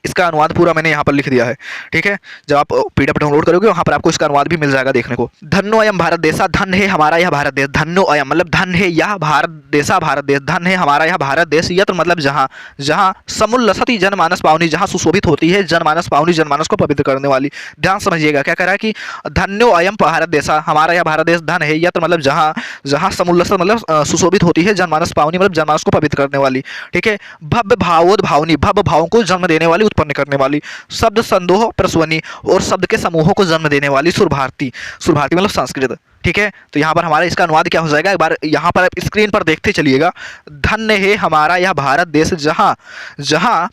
S1: इसका अनुवाद पूरा मैंने यहाँ पर लिख दिया है। ठीक है, जब आप पीडीएफ डाउनलोड करोगे वहाँ पर आपको इसका अनुवाद भी मिल जाएगा देखने को। धन्यो अयम भारत देशा, धन है हमारा यह भारत देश। धन्यो अयम मतलब धन है यह भारत देशा, भारत देश, धन है हमारा यह भारत देश। यत्र मतलब जहाँ, जहाँ समुल्लसति जनमानस पावनी, जहाँ सुशोभित होती है जनमानस पावनी, जनमानस को पवित्र करने वाली। ध्यान समझिएगा क्या कह रहा है कि धन्यो अयम भारत देशा, हमारा यह भारत देश, धन है यत्र मतलब जहाँ, जहाँ समुल्लसत मतलब सुशोभित होती है, जनमानस पावनी मतलब जनमानस को पवित्र करने वाली। ठीक है, भव्य भावोद्भावनी, भव्य भावों को जन्म देने वाली, उत्पन्न करने वाली। शब्द संदोह प्रस्वनी, और शब्द के समूहों को जन्म देने वाली। सुर भारती, सुर भारती मतलब संस्कृत। ठीक है, तो यहाँ पर हमारा इसका अनुवाद क्या हो जाएगा, एक बार यहाँ पर स्क्रीन पर देखते चलिएगा। धन्य है हमारा यह भारत देश, जहाँ, जहाँ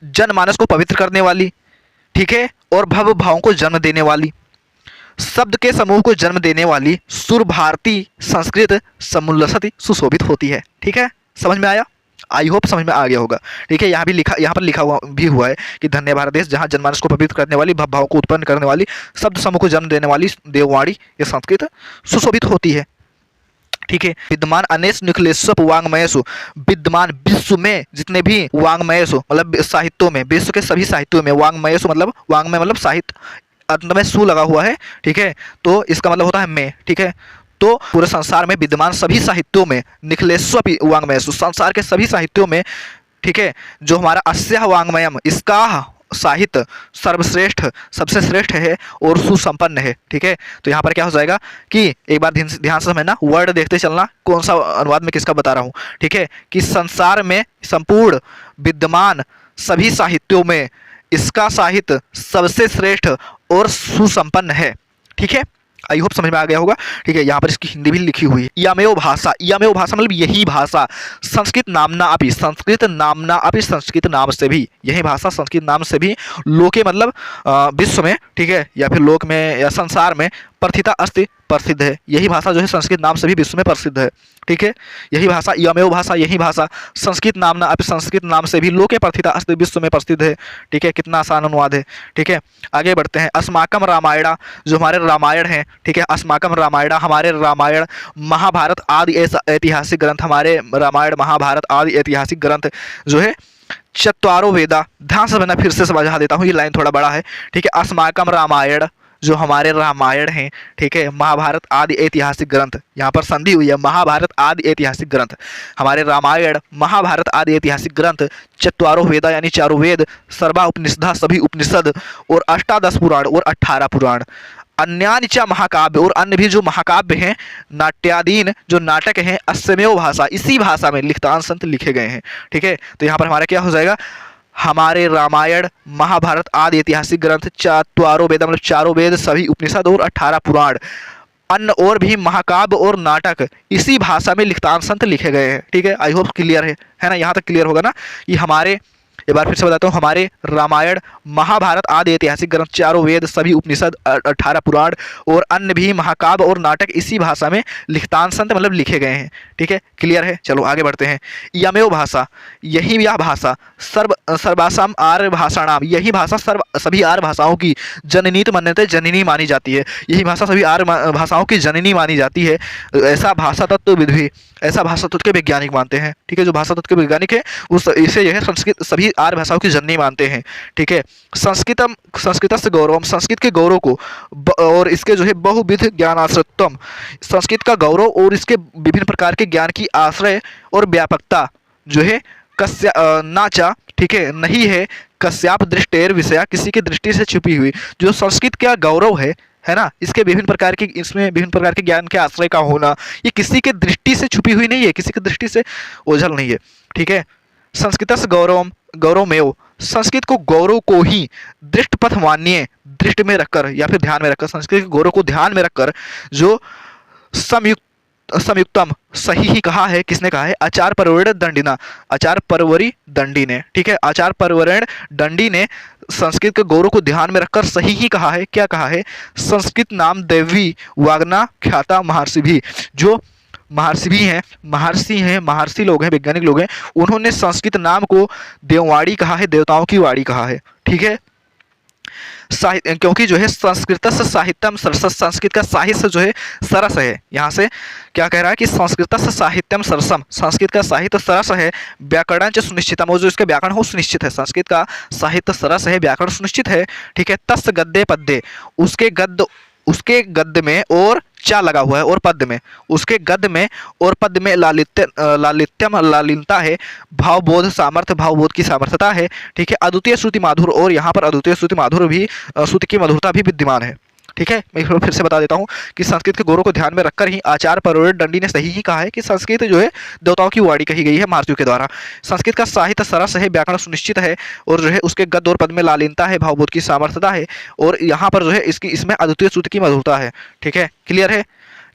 S1: जनमानस को पवित्र करने वाली, ठीक है, और भव्य भावों को जन्म देने वाली, शब्द के समूह को जन्म देने वाली सुर भारती संस्कृत समुल्लसति सुशोभित होती है। ठीक है, समझ में आया, आई होप समझ में आ गया होगा। ठीक है, यहाँ भी लिखा, यहाँ पर लिखा हुआ भी हुआ है कि धन्य भारत देश, जहाँ जनमानस को पवित्र करने वाली, भाव को उत्पन्न करने वाली, शब्द समूह को जन्म देने वाली देववाणी ये संस्कृत सुशोभित होती है। ठीक है, विद्यमान अनेस निखिलेश्व वांग्मयसु, विद्यमान विश्व में जितने भी वांग्मयसु मतलब साहित्यों में, विश्व के सभी साहित्यों में, वांग्मयसु मतलब वांग्मय मतलब साहित्य, अंत में सु लगा हुआ है। ठीक है, तो इसका मतलब होता है मैं। ठीक है, तो पूरे संसार में विद्यमान सभी साहित्यों में, निखिलेश्व वांग्मय, संसार के सभी साहित्यों में, ठीक है, जो हमारा अस्या वांग्मयम, इसका साहित्य सर्वश्रेष्ठ, सबसे श्रेष्ठ है और सुसंपन्न है। ठीक है, तो यहाँ पर क्या हो जाएगा कि एक बार ध्यान से समझना, वर्ड देखते चलना कौन सा अनुवाद में किसका बता रहा हूँ। ठीक है, कि संसार में संपूर्ण विद्यमान सभी साहित्यों में इसका साहित्य सबसे श्रेष्ठ और सुसंपन्न है। ठीक है, आई होप समझ में आ गया होगा। ठीक है, यहाँ पर इसकी हिंदी भी लिखी हुई है। इयमेव भाषा, इयमेव भाषा मतलब यही भाषा, संस्कृत नामना अपि, संस्कृत नामना अपि, संस्कृत नाम से भी, यही भाषा संस्कृत नाम से भी लोके मतलब विश्व में, ठीक है, या फिर लोक में या संसार में प्रथिता अस्ति, प्रसिद्ध है। यही भाषा जो है संस्कृत नाम से भी विश्व में प्रसिद्ध है। ठीक है, यही भाषा, इयमेव भाषा यही भाषा, संस्कृत नामना अपि, संस्कृत नाम से भी लोके प्रथिता अस्ति, विश्व में प्रसिद्ध है। ठीक है, कितना आसान अनुवाद है। ठीक है, आगे बढ़ते हैं। अस्माकम रामायण, जो हमारे रामायण हैं, ठीक है, अस्माकम रामायण, हमारे रामायण, महाभारत आदि ऐतिहासिक ग्रंथ, हमारे रामायण महाभारत आदि ऐतिहासिक ग्रंथ जो है चत्वारो वेदा। ध्यान से मैं फिर से समझा देता हूँ, ये लाइन थोड़ा बड़ा है। ठीक है, अस्माकम रामायण, जो हमारे रामायण हैं, ठीक है, महाभारत आदि ऐतिहासिक ग्रंथ, यहाँ पर संधि हुई है, महाभारत आदि ऐतिहासिक ग्रंथ, हमारे रामायण महाभारत आदि ऐतिहासिक ग्रंथ, चत्वारो वेदा यानी चारों वेद, सर्वा उपनिषदा सभी उपनिषद, और अष्टादश पुराण और 18 पुराण, अन्यानि च महाकाव्य और अन्य भी जो महाकाव्य हैं, नाट्यादीन जो नाटक हैं, अस्यमेव भाषा, इसी भाषा में लिखतान संत लिखे गए हैं। ठीक है, तो यहाँ पर हमारा क्या हो जाएगा, हमारे रामायण महाभारत आदि ऐतिहासिक ग्रंथ, चत्वारो वेद मतलब चारों वेद, सभी उपनिषद और 18 पुराण, अन्य और भी महाकाव्य और नाटक इसी भाषा में लिखतान संत लिखे गए हैं। ठीक है, आई होप क्लियर है ना, यहाँ तक क्लियर होगा ना। ये हमारे एक बार फिर से बताता हूँ, हमारे रामायण, महाभारत आदि ऐतिहासिक ग्रंथ, चारों वेद, सभी उपनिषद, 18 पुराण और अन्य भी महाकाव्य और नाटक इसी भाषा में लिखितांशंत मतलब लिखे गए हैं। ठीक है, क्लियर है। चलो आगे बढ़ते हैं। यमेव भाषा, यही यह भाषा सर्वासाम आर्य भाषाणाम, यही भाषा सभी आर्य भाषाओं की जननीत मन्यते जननी मानी जाती है। यही भाषा सभी आर्य भाषाओं की जननी मानी जाती है। ऐसा भाषा तत्व विद्वी, ऐसा भाषा तत्व के वैज्ञानिक मानते हैं। ठीक है, जो भाषा तत्व के वैज्ञानिक है उस इसे यह संस्कृत सभी आर्य भाषाओं की जननी मानते हैं। ठीक है, संस्कृतम संस्कृतस्य गौरवम, संस्कृत के गौरव को और इसके जो है बहुविध ज्ञानाश्रयत्वम, संस्कृत का गौरव और इसके विभिन्न प्रकार के ज्ञान की आश्रय और व्यापकता जो है कस्या नाचा, ठीक है, नहीं है कश्याप दृष्टेर विषया, किसी की दृष्टि से छुपी हुई। जो संस्कृत का गौरव है ना, इसके विभिन्न प्रकार के, इसमें विभिन्न प्रकार के ज्ञान के आश्रय का होना, ये किसी के दृष्टि से छुपी हुई नहीं है, किसी की दृष्टि से ओझल नहीं है। ठीक है, संस्कृतस्य गौरवम गौरवमेव, संस्कृत को गौरव को ही दृष्टपथ मानिए, दृष्टि में रखकर या फिर ध्यान में रखकर, संस्कृत के गौरव को ध्यान में रखकर जो संयुक्तम, सही ही कहा है। किसने कहा है? आचार्य परवरण दंडिना, आचार्य परवरी दंडी ने। ठीक है, आचार्य परवरण दंडी ने संस्कृत के गौरव को ध्यान में रखकर सही ही कहा है। क्या कहा है? संस्कृत नाम देवी वाग्ना ख्याता महर्षि भी, जो महर्षि भी हैं, महर्षि लोग हैं, वैज्ञानिक लोग हैं, उन्होंने संस्कृत नाम को देववाणी कहा है, देवताओं की वाणी कहा है। ठीक है, क्योंकि जो है संस्कृत से साहित्यम सरस, संस्कृत का साहित्य जो है सरस है। यहाँ से क्या कह रहा है कि संस्कृत से साहित्यम सरसम, संस्कृत का साहित्य सरस है, व्याकरण च सुनिश्चितम, जो इसका व्याकरण हो सुनिश्चित है, संस्कृत का साहित्य सरस है, व्याकरण सुनिश्चित है। ठीक है, तस् गद्य पद्य, उसके गद्य में और चा लगा हुआ है और पद्य में, उसके गद्य में और पद्य में लालित्यम लालिनता है, भावबोध सामर्थ्य, भावबोध की सामर्थ्यता है। ठीक है, अद्वितीय श्रुति माधुर, और यहाँ पर अद्वितीय श्रुति माधुर भी, श्रुति की मधुरता भी विद्यमान है। ठीक है, मैं फिर से बता देता हूँ कि संस्कृत के गौरव को ध्यान में रखकर ही आचार्य परवरण दंडी ने सही ही कहा है कि संस्कृत जो है देवताओं की वाणी कही गई है महर्षियों के द्वारा। संस्कृत का साहित्य सरस है, व्याकरण सुनिश्चित है, और जो है उसके गद्य और पद में लालीनता है, भावबोध की सामर्थ्यता है, और यहाँ पर जो है इसमें अद्वितीय श्रुति की मधुरता है। ठीक है, क्लियर है।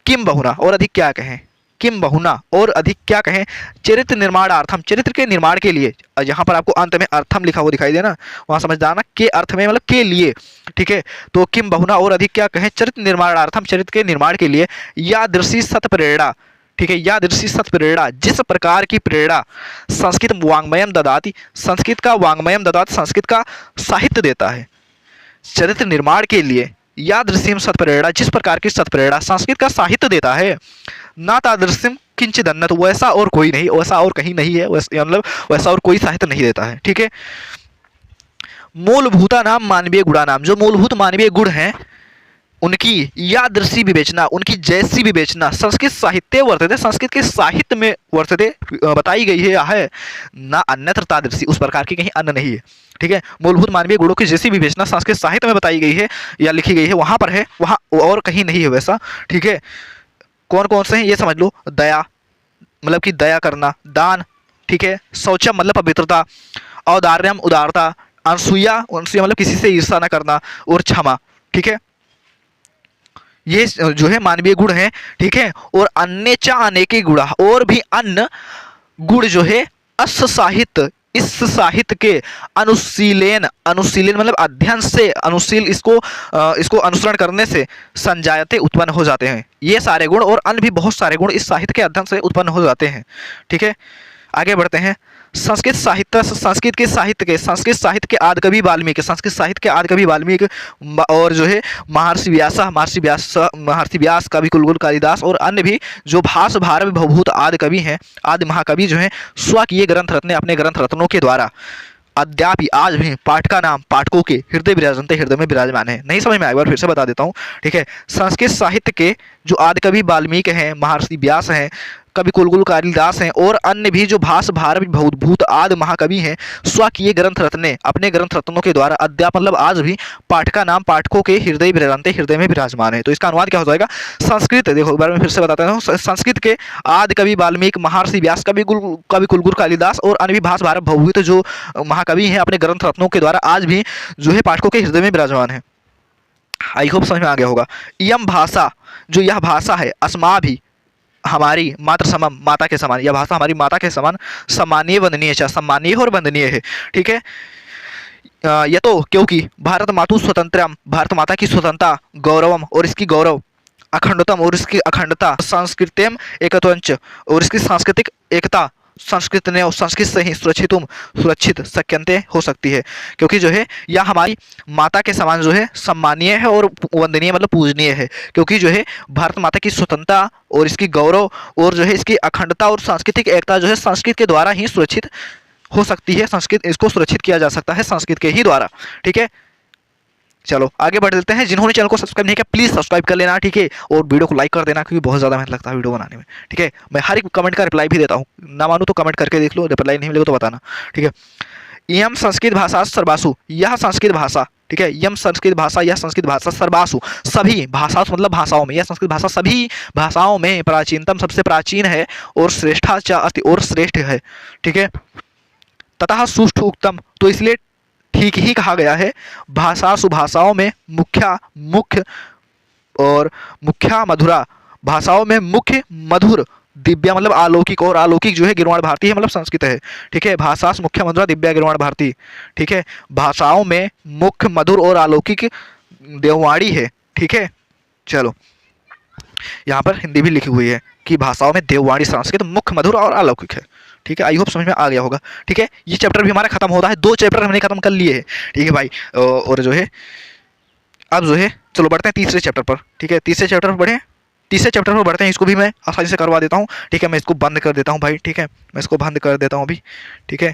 S1: किम बहुना, और अधिक क्या कहें, किम बहुना और अधिक क्या कहें, चरित्र निर्माणार्थम, चरित्र के निर्माण के लिए, यहाँ पर आपको अंत में अर्थम लिखा हुआ दिखाई देना, वहाँ समझदाना के अर्थ में मतलब के लिए। ठीक है, तो किम बहुना और अधिक क्या कहें, चरित्र निर्माणार्थम, चरित्र के निर्माण के लिए, यादृशी सत प्रेरणा। ठीक है, यादृशी सत प्रेरणा, जिस प्रकार की प्रेरणा संस्कृत वांग्मयम ददाति, संस्कृत का वांग्मयम ददाति, संस्कृत का साहित्य देता है चरित्र निर्माण के लिए, यादृशीम सत्प्रेरणा, जिस प्रकार की सत्प्रेरणा संस्कृत का साहित्य देता है, ना तादृश्यम किंचित अन्यत्, वैसा और कोई नहीं, वैसा और कहीं नहीं है, मतलब वैसा और कोई साहित्य नहीं देता है। ठीक है, मूलभूता नाम मानवीय गुणा नाम, जो मूलभूत मानवीय गुण हैं उनकी यादृशी विवेचना, उनकी जैसी विवेचना संस्कृत साहित्य वर्तते, संस्कृत के साहित्य में वर्तते बताई गई है ना अन्यत्र तादृशी, उस प्रकार की कहीं अन्य नहीं है। ठीक है, मूलभूत मानवीय गुणों की जैसी विवेचना संस्कृत साहित्य में बताई गई है या लिखी गई है, वहाँ पर है, वहाँ और कहीं नहीं है वैसा। ठीक है, कौन कौन से हैं ये समझ लो। दया मतलब कि दया करना, दान, ठीक है, शौचम मतलब पवित्रता, औदार्यम उदारता, अनसूया मतलब किसी से ईर्षा न करना, और क्षमा। ठीक है, ये जो है मानवीय गुण है। ठीक है, और अन्य चा अनेके गुण, और भी अन्य गुण जो है अस साहित्य, इस साहित्य के अनुशीलन मतलब अध्ययन से, इसको अनुसरण करने से संजायते उत्पन्न हो जाते हैं। ये सारे गुण और अन्य भी बहुत सारे गुण इस साहित्य के अध्ययन से उत्पन्न हो जाते हैं। ठीक है, आगे बढ़ते हैं। संस्कृत साहित्य के आदि कवि वाल्मीकि, संस्कृत साहित्य के आदि कवि वाल्मीकि, और जो है महर्षि व्यास, कवि कुलगुरु कालिदास और अन्य भी जो भास भारव भवभूत आदि कवि हैं, आदि महाकवि जो हैं, स्वकीय ग्रंथ रत्ने, अपने ग्रंथ रत्नों के द्वारा अद्यापि आज भी पाठका नाम, पाठकों के हृदय विराजनते, हृदय में विराजमान है। नहीं समझ में, एक बार फिर से बता देता हूँ। ठीक है, संस्कृत साहित्य के जो आदि कवि वाल्मीकि हैं, महर्षि व्यास हैं, कवि कुलगुरु कालिदास हैं, और अन्य भी जो भास भारव भूत आदि महाकवि हैं, स्वकीय ग्रंथ रत्ने, अपने ग्रंथ रत्नों के द्वारा अद्याप मतलब आज भी पाठका नाम, पाठकों के हृदय विराजनते, हृदय में विराजमान है। तो इसका अनुवाद क्या हो जाएगा? संस्कृत, देखो एक बार मैं फिर से बताता हूँ, संस्कृत के आदि कवि वाल्मीकि, महर्षि व्यास, कवि कुलगुरु कालिदास और अन्य भी भास भारव भूत जो महाकवि हैं, अपने ग्रंथ रत्नों के द्वारा आज भी जो है पाठकों के हृदय में विराजमान है। आई होप समझ में आ गया होगा। यम भाषा, जो यह भाषा है, हमारी मातृ समम, माता के समान, यह भाषा हमारी माता के समान सम्मानीय वंदनीय च, सम्मानीय और वंदनीय है। ठीक है, यह तो क्योंकि भारत मातु स्वतंत्रम, भारत माता की स्वतंत्रता, गौरवम और इसकी गौरव, अखंडतम और इसकी अखंडता, सांस्कृतिक एकत्वंच और इसकी सांस्कृतिक एकता, संस्कृत ने और संस्कृत से ही सुरक्षित सक्यंते हो सकती है। क्योंकि जो है यह हमारी माता के समान जो है सम्मानीय है और वंदनीय मतलब पूजनीय है। क्योंकि जो है भारत माता की स्वतंत्रता और इसकी गौरव और जो है इसकी अखंडता और सांस्कृतिक एकता जो है संस्कृत के द्वारा ही सुरक्षित हो सकती है। संस्कृत, इसको सुरक्षित किया जा सकता है संस्कृत के ही द्वारा। ठीक है, चलो आगे बढ़ देते हैं। जिन्होंने चैनल को सब्सक्राइब नहीं किया प्लीज़ सब्सक्राइब कर लेना। ठीक है, और वीडियो को लाइक कर देना क्योंकि बहुत ज़्यादा मेहनत लगता है वीडियो बनाने में। ठीक है, मैं हर एक कमेंट का रिप्लाई भी देता हूँ, ना मानो तो कमेंट करके देख लो, रिप्लाई नहीं मिलेगा तो बताना। ठीक है, यम संस्कृत भाषा सर्वासु, यह संस्कृत भाषा, ठीक है, यम संस्कृत भाषा, यह संस्कृत भाषा सर्वासु, सभी भाषा मतलब भाषाओं में, यह संस्कृत भाषा सभी भाषाओं में प्राचीनतम, सबसे प्राचीन है और श्रेष्ठाचा अति और श्रेष्ठ है। ठीक है, ततः सुष्ठु उक्तम, तो इसलिए ठीक ही कहा गया है, भाषासु भाषाओं में मुख्य और मुख्या मधुरा, भाषाओं में मुख्य मधुर, दिव्या मतलब अलौकिक और अलौकिक जो है गिरवाण भारती है मतलब संस्कृत है। ठीक है, भाषास मुख्य मधुरा दिव्या गिरवाण भारती। ठीक है, भाषाओं में मुख्य मधुर और अलौकिक देववाणी है। ठीक है, चलो यहाँ पर हिंदी भी लिखी हुई है कि भाषाओं में देववाणी संस्कृत मुख्य मधुर और अलौकिक है। ठीक है, आई होप समझ में आ गया होगा। ठीक है, ये चैप्टर भी हमारा खत्म होता है, 2 चैप्टर हमने खत्म कर लिए हैं। ठीक है भाई, और जो है अब जो है चलो बढ़ते हैं तीसरे चैप्टर पर। ठीक है, तीसरे चैप्टर पर बढ़े, तीसरे चैप्टर पर बढ़ते हैं। इसको भी मैं आसानी से करवा देता हूँ। ठीक है, मैं इसको बंद कर देता हूँ भाई। ठीक है, मैं इसको बंद कर देता हूँ अभी। ठीक है,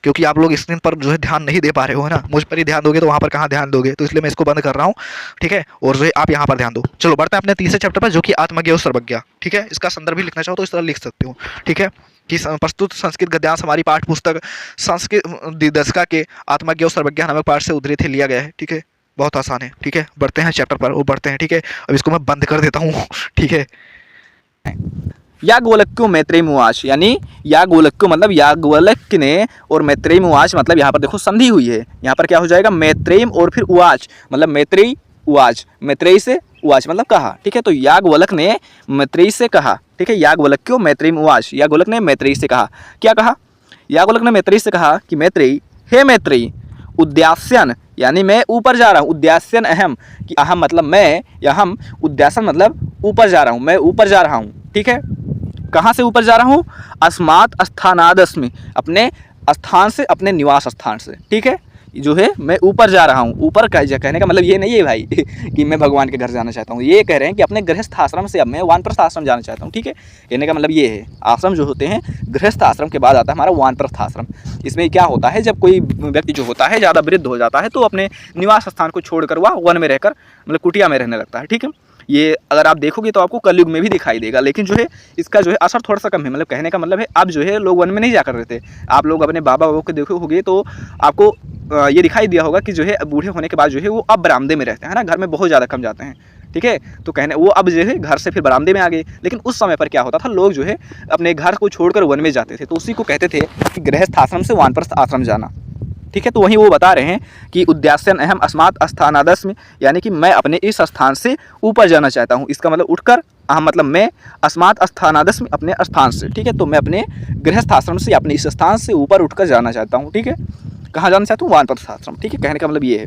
S1: क्योंकि आप लोग स्क्रीन पर जो है ध्यान नहीं दे पा रहे हो, है ना, मुझ पर ही ध्यान दोगे तो वहाँ पर कहाँ ध्यान दोगे, तो इसलिए मैं इसको बंद कर रहा हूँ। ठीक है, और जो है आप यहाँ पर ध्यान दो। चलो बढ़ते हैं अपने तीसरे चैप्टर पर जो कि आत्मज्ञ और सर्वज्ञ। ठीक है, इसका संदर्भ भी लिखना चाहो तो इस तरह लिख सकते हो। ठीक है, कि प्रस्तुत संस्कृत गद्यांश हमारी पाठ पुस्तक संस्कृत दिग्दर्शिका के आत्मज्ञ और सर्वज्ञ नामक पाठ से उद्धृत है, लिया गया है। ठीक है, बहुत आसान है। ठीक है, बढ़ते हैं चैप्टर पर और बढ़ते हैं। ठीक है, अब इसको मैं बंद कर देता हूँ। ठीक है,
S2: याज्ञवल्क्यो मैत्रेयमुवाच, यानी याज्ञवल्क्यो मतलब याज्ञवल्क्य ने और मैत्रेयमुवाच मतलब यहाँ पर देखो संधि हुई है। यहाँ पर क्या हो जाएगा, मैत्रेयम और फिर उवाच मतलब मैत्रेयी उवाच, मैत्रेयी से उवाच मतलब कहा। ठीक है, तो याज्ञवल्क्य ने मैत्रेयी से कहा। ठीक है, याज्ञवल्क्यो मैत्रेयमुवाच, याज्ञवल्क्य ने मैत्रेयी से कहा। क्या कहा, याज्ञवल्क्य ने मैत्रेयी से कहा कि मैत्रेयी, हे मैत्रेयी, उद्यास्यन यानी मैं ऊपर जा रहा हूँ, उद्यास्यन अहम कि अहम मतलब मैं, या हम उद्यासन मतलब ऊपर जा रहा हूँ, मैं ऊपर जा रहा हूँ। ठीक है, कहाँ से ऊपर जा रहा हूँ, अस्मात् स्थानादस्मि, अपने स्थान से, अपने निवास स्थान से। ठीक है, जो है मैं ऊपर जा रहा हूँ। ऊपर का कहने का मतलब ये नहीं है भाई कि मैं भगवान के घर जाना चाहता हूँ, ये कह रहे हैं कि अपने गृहस्थ आश्रम से अब मैं वानप्रस्थ आश्रम जाना चाहता हूँ। ठीक है, कहने का मतलब ये है, आश्रम जो होते हैं गृहस्थ आश्रम के बाद आता है हमारा वानप्रस्थ आश्रम। इसमें क्या होता है, जब कोई व्यक्ति जो होता है ज़्यादा वृद्ध हो जाता है तो अपने निवास स्थान को छोड़कर वह वन में रहकर मतलब कुटिया में रहने लगता है। ठीक है, ये अगर आप देखोगे तो आपको कलयुग में भी दिखाई देगा, लेकिन जो है इसका जो है असर थोड़ा सा कम है। मतलब कहने का मतलब है अब जो है लोग वन में नहीं जाकर रहते। आप लोग अपने बाबा बाबू को देखोगे तो आपको ये दिखाई दिया होगा कि जो है बूढ़े होने के बाद जो है वो अब बरामदे में रहते हैं ना, घर में बहुत ज़्यादा कम जाते हैं। ठीक है, तो कहने वो अब जो है घर से फिर बरामदे में आ गए। लेकिन उस समय पर क्या होता था, लोग जो है अपने घर को छोड़कर वन में जाते थे, तो उसी को कहते थे कि गृहस्थ आश्रम से वानप्रस्थ आश्रम जाना। ठीक है, तो वहीं वो बता रहे हैं कि उद्यास्यन अहम अस्मात् स्थानादस्मि, यानी कि मैं अपने इस स्थान से ऊपर जाना चाहता हूँ। इसका मतलब उठकर, अहम मतलब मैं, अस्मात् स्थानादस्मि अपने स्थान से। ठीक है, तो मैं अपने गृहस्थ आश्रम से, अपने इस स्थान से ऊपर उठकर जाना चाहता हूँ। ठीक है, कहाँ जाना चाहता हूँ, वानप्रस्थ आश्रम। ठीक है, कहने का मतलब ये है।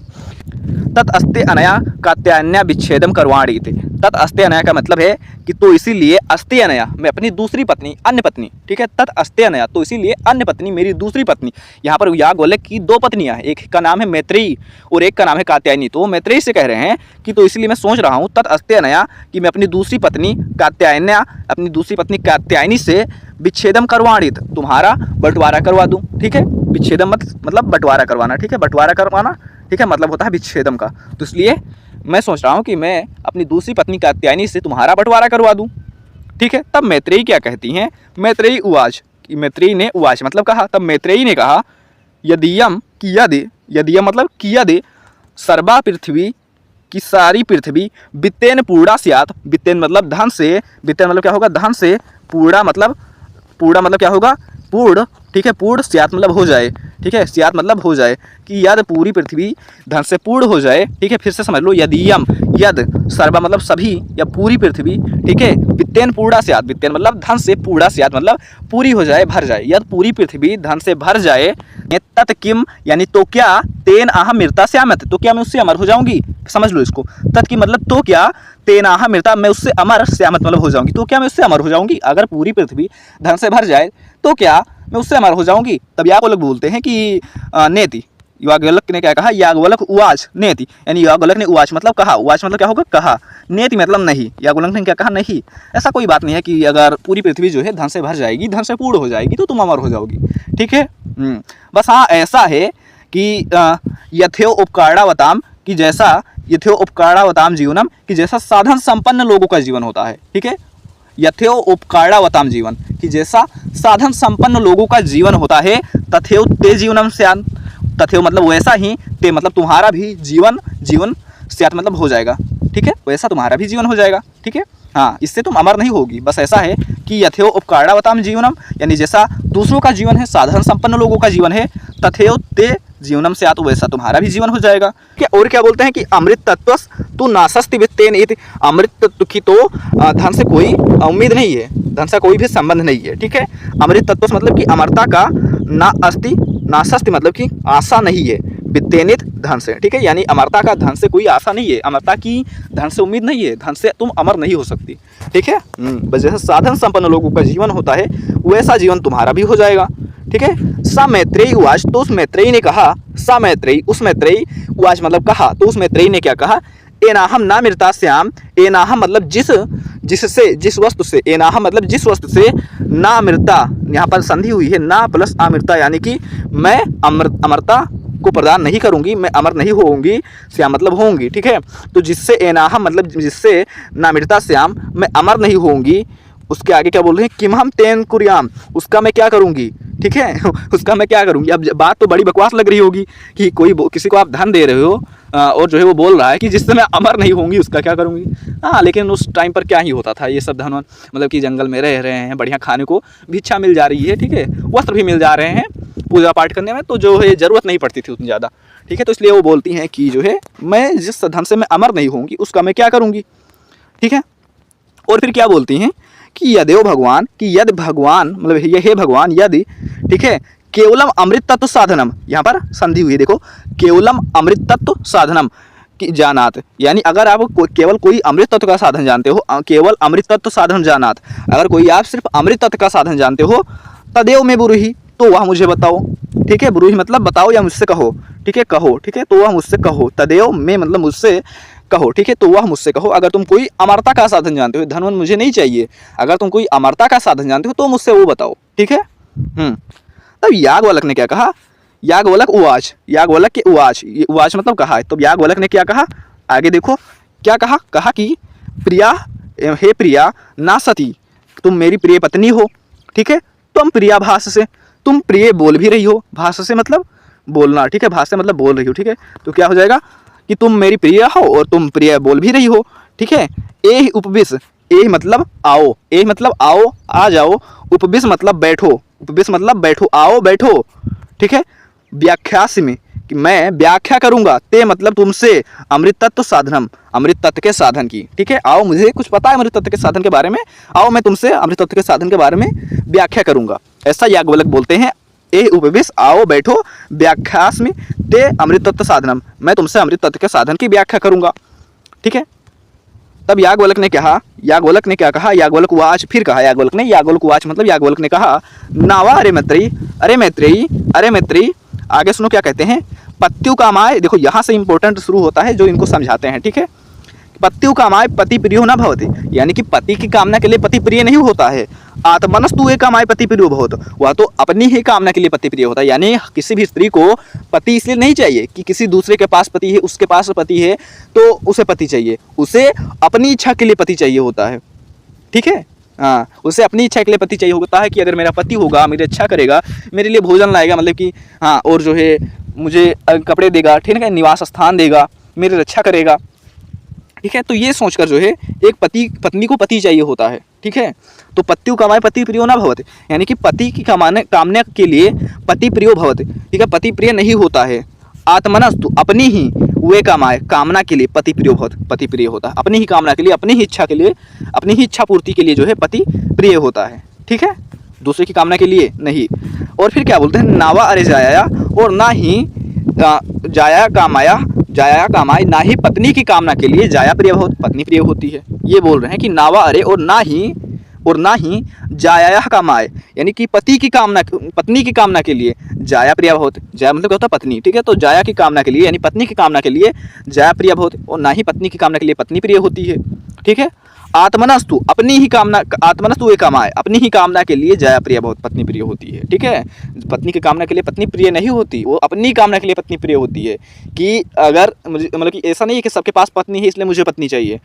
S2: तत् अस्ते अनया कात्यायन्या विच्छेदम करवाणी थे। तत् अस्ते अनया का मतलब है कि तो इसीलिए अस्ते अनया, मैं अपनी दूसरी पत्नी, अन्य पत्नी। ठीक है, तत् अस्ते अनया तो इसीलिए अन्य पत्नी, मेरी दूसरी पत्नी। यहाँ पर याज्ञवल्क्य की 2 पत्नियाँ हैं, एक का नाम है मैत्रेयी और एक का नाम है कात्यायनी। तो वो मैत्रेयी से कह रहे हैं कि तो इसलिए मैं सोच रहा हूँ, तत् अस्ते अनया कि मैं अपनी दूसरी पत्नी कात्यायन्या, अपनी दूसरी पत्नी कात्यायनी से विच्छेदम करवाणित, तुम्हारा बंटवारा करवा दूँ। ठीक है, विच्छेदम मतलब बंटवारा करवाना। ठीक है, बंटवारा करवाना, ठीक है, मतलब होता है विच्छेदम का। तो इसलिए मैं सोच रहा हूँ कि मैं अपनी दूसरी पत्नी कात्यायनी से तुम्हारा बंटवारा करवा दूँ। ठीक है, तब मैत्रेयी क्या कहती हैं, मैत्रेयी उवाच, कि मैत्रेयी ने उवाच मतलब कहा, तब मैत्रेयी ने कहा, यदीयम कि यदि, यदीयम मतलब कि यदि, सर्वा पृथ्वी की सारी पृथ्वी, वित्तेन पूर्णा स्यात्, वित्तेन मतलब धन से, वित्तेन मतलब क्या होगा, धन से, पूर्णा मतलब क्या होगा, पूर्ण ठीक है, पूर्ण स्यात् मतलब हो जाए, ठीक है, स्यात् मतलब हो जाए, कि यद पूरी पृथ्वी धन से पूर्ण हो जाए, ठीक है, फिर से समझ लो, यदीयम, यद सर्व मतलब सभी या पूरी पृथ्वी, ठीक है, वित्तेन पूर्णा स्यात्, वित्तेन मतलब धन से, पूर्णा स्यात् मतलब पूरी हो जाए, भर जाए, यद पूरी पृथ्वी धन से भर जाए, तत् किम यानी तो क्या, तेन अहम मृता स्यामत, तो क्या मैं उससे अमर हो जाऊंगी, समझ लो इसको, तत् की मतलब तो क्या, तेन अहम मृता मैं उससे अमर, स्यामत मतलब हो जाऊंगी, तो क्या मैं उससे अमर हो जाऊंगी, अगर पूरी पृथ्वी धन से भर जाए तो क्या मैं उससे अमर हो जाऊंगी। तब याज्ञवल्क्य बोलते हैं कि नेति, याज्ञवल्क्य ने क्या कहा, याज्ञवल्क्य उवाच नेति, यानी याज्ञवल्क्य ने उवाच मतलब कहा, उवाच मतलब क्या होगा, कहा, नेति मतलब नहीं, याज्ञवल्क्य ने क्या कहा, नहीं, ऐसा कोई बात नहीं है कि अगर पूरी पृथ्वी जो है धन से भर जाएगी, धन से पूर्ण हो जाएगी तो तुम अमर हो जाओगी, ठीक है। बस हाँ ऐसा है कि यथेव उपकारावताम, कि जैसा यथेव उपकारावताम जीवनम, कि जैसा साधन संपन्न लोगों का जीवन होता है, ठीक है, यथेव उपकारावताम जीवन, कि जैसा साधन संपन्न लोगों का जीवन होता है, तथेव ते जीवनम स्यात्, तथेव मतलब वैसा ही, ते मतलब तुम्हारा भी जीवन, जीवन स्यात् मतलब हो जाएगा, ठीक है, वैसा तुम्हारा भी जीवन हो जाएगा, ठीक है। हाँ, इससे तुम अमर नहीं होगी, बस ऐसा है कि यथेव उपकारावताम जीवनम, यानी जैसा दूसरों का जीवन है, साधारण संपन्न लोगों का जीवन है, तथेव ते जीवनम स्यात्, वैसा तुम्हारा भी जीवन हो जाएगा। क्या और क्या बोलते हैं कि अमृत तत्व तू नासस्ति वित्तेन इति, अमृत तत्व की तो धन से कोई उम्मीद नहीं है, धन से कोई भी संबंध नहीं है, ठीक है। अमृत तत्व मतलब कि अमरता का ना अस्ति, नासस्ति मतलब कि आशा नहीं है, वित्तेनित धन से, ठीक है, यानी अमरता का धन से कोई आशा नहीं है, अमरता की धन से उम्मीद नहीं है, धन से तुम अमर नहीं हो सकती, ठीक है। बस जैसे साधन संपन्न लोगों का जीवन होता है वैसा जीवन तुम्हारा भी हो जाएगा, ठीक है। सा मैत्रेयी उवाच, तो उस मैत्रेयी ने कहा, सा मैत्रेयी, उस मैत्रेयी उवाच मतलब कहा, तो उस मैत्रेयी ने क्या कहा, एनाहम ना मृता स्याम, एनाहम मतलब जिससे, जिस वस्तु से, एनाहम मतलब जिस वस्तु से, ना मृता यहाँ पर संधि हुई है, ना प्लस अमृता, यानी कि मैं अमरता को प्रदान नहीं करूंगी, मैं अमर नहीं होऊंगी, श्याम मतलब होंगी, ठीक है। तो जिससे एनाहम मतलब जिससे, ना मृता श्याम मैं अमर नहीं होऊंगी, उसके आगे क्या बोल रहे हैं, किम हम तेन कुर्याम, उसका मैं क्या करूंगी, ठीक है उसका मैं क्या करूंगी। अब बात तो बड़ी बकवास लग रही होगी कि कोई किसी को आप धन दे रहे हो और जो है वो बोल रहा है कि जिससे मैं अमर नहीं होंगी उसका क्या करूंगी। हाँ, लेकिन उस टाइम पर क्या ही होता था, ये सब धन मतलब कि जंगल में रह रहे हैं, बढ़िया खाने को भिक्षा मिल जा रही है, ठीक है, वस्त्र भी मिल जा रहे हैं पूजा पाठ करने में, तो जो है ज़रूरत नहीं पड़ती थी उतनी ज़्यादा, ठीक है। तो इसलिए वो बोलती हैं कि जो है मैं जिस धन से मैं अमर नहीं होंगी उसका मैं क्या करूँगी, ठीक है। और फिर क्या बोलती हैं कि यदेव भगवान, कि यद भगवान मतलब ये हे भगवान, यदि, ठीक है, केवलम अमृत तत्व साधनम, यहाँ पर संधि हुई है देखो, केवलम अमृत तत्व साधनम की जानात, यानी अगर आप केवल कोई अमृत तत्व का साधन जानते हो, केवल अमृत तत्व साधन जानात, अगर कोई आप सिर्फ अमृत तत्व का साधन जानते हो, तदेव में ब्रूहि, तो वह मुझे बताओ, ठीक है, ब्रूहि मतलब बताओ या मुझसे कहो, ठीक है, कहो, ठीक है, तो वह मुझसे कहो, तदेव में मतलब मुझसे कहो, ठीक है, तो वह मुझसे कहो। अगर तुम कोई अमरता का साधन जानते हो, धन मुझे नहीं चाहिए, अगर तुम कोई अमरता का साधन जानते हो तो मुझसे वो बताओ, ठीक है। तब याज्ञवल्क्य ने क्या कहा, याज्ञवल्क्य उवाच, याज्ञवल्क्य उवाच, ये उवाच मतलब कहा है, तो याज्ञवल्क्य ने क्या कहा, आगे देखो क्या कहा, कहा कि प्रिया, हे प्रिया, ना सती, तुम मेरी प्रिय पत्नी हो, ठीक है, तुम प्रिया भाष से, तुम प्रिय बोल भी रही हो, भाष से मतलब बोलना, ठीक है, भाष से मतलब बोल रही हो, ठीक है, तो क्या हो जाएगा कि तुम मेरी प्रिय हो और तुम प्रिय बोल भी रही हो, ठीक है। ए उपविश, ए मतलब आओ, ए मतलब आओ, आ जाओ, उपविश मतलब बैठो, उपविश मतलब बैठो, आओ बैठो, ठीक है। व्याख्यासी में कि मैं व्याख्या करूंगा, ते मतलब तुमसे, अमृत तत्व साधनम, अमृत तत्व के साधन की, ठीक है, आओ मुझे कुछ पता है अमृत तत्व के साधन के बारे में, आओ मैं तुमसे अमृत तत्व के साधन के बारे में व्याख्या करूंगा, ऐसा याज्ञवल्क्य बोलते हैं। ए उपविश, आओ बैठो, व्याख्यास में ते अमृत तत्व साधनम, मैं तुमसे अमृत तत्व के साधन की व्याख्या करूंगा, ठीक है। तब याज्ञवल्क्य ने कहा, याज्ञवल्क्य ने क्या कहा, याज्ञवल्क्य उवाच, फिर कहा याज्ञवल्क्य ने, याज्ञवल्क्य उवाच मतलब याज्ञवल्क्य ने कहा, नावा अरे मैत्रेयी, अरे मैत्रेयी, अरे मैत्रेयी, आगे सुनो क्या कहते हैं, पत्यु कामाय, देखो यहाँ से इंपॉर्टेंट शुरू होता है जो इनको समझाते हैं, ठीक है। पत्यु कामाय पति प्रियो न भवति, यानी कि पति की कामना के लिए पति प्रिय नहीं होता है। आत्मनस्तु एक कामाय पति प्रियो भवत, वह तो अपनी ही कामना के लिए पति प्रिय होता है, यानी किसी भी स्त्री को पति इसलिए नहीं चाहिए कि किसी दूसरे के पास पति है, उसके पास पति है तो उसे पति चाहिए, उसे अपनी इच्छा के लिए पति चाहिए होता है, ठीक है। हाँ, उसे अपनी इच्छा के लिए पति चाहिए होता है कि अगर मेरा पति होगा, मेरी अच्छा करेगा, मेरे लिए भोजन लाएगा, मतलब कि हाँ, और जो है मुझे कपड़े देगा, ठीक है, निवास स्थान देगा, मेरी रक्षा करेगा, ठीक है। तो ये सोचकर जो है एक पति पत्नी को पति चाहिए होता है, ठीक है। तो पत्यु कमाए पति प्रियो न भवति, यानी कि पति की कामना के लिए पति प्रियो भवति, ठीक है, पति प्रिय नहीं होता है। आत्मनस्तु अपनी ही वे कामाए कामना के लिए पति प्रियो भवति, पति प्रिय होता है। अपनी ही कामना के लिए, अपनी ही इच्छा के लिए, अपनी ही इच्छा पूर्ति के लिए जो है पति प्रिय होता है, ठीक है, दूसरे की कामना के लिए नहीं। और फिर क्या बोलते हैं, नावा अरे जाया, और ना ही जाया कामाय, ना ही पत्नी की कामना के लिए जाया प्रिय बहुत पत्नी प्रिय होती है। ये बोल रहे हैं कि नावा अरे और ना ही जाया कामाय, यानी कि पत्नी की कामना के लिए जाया प्रिय बहुत, जाया मतलब क्या होता है पत्नी, ठीक है। तो जाया की कामना के लिए यानी पत्नी की कामना के लिए जाया प्रिय बहुत, और ना ही पत्नी की कामना के लिए पत्नी प्रिय होती है, ठीक है। आत्मनस्तु वे कामाय, अपनी ही कामना के लिए जाया प्रिय बहुत पत्नी प्रिय होती है, ठीक है। पत्नी की कामना के लिए पत्नी प्रिय नहीं होती, वो अपनी कामना के लिए पत्नी प्रिय होती है। कि अगर मुझे मतलब कि ऐसा नहीं है कि सबके पास पत्नी है इसलिए मुझे पत्नी चाहिए,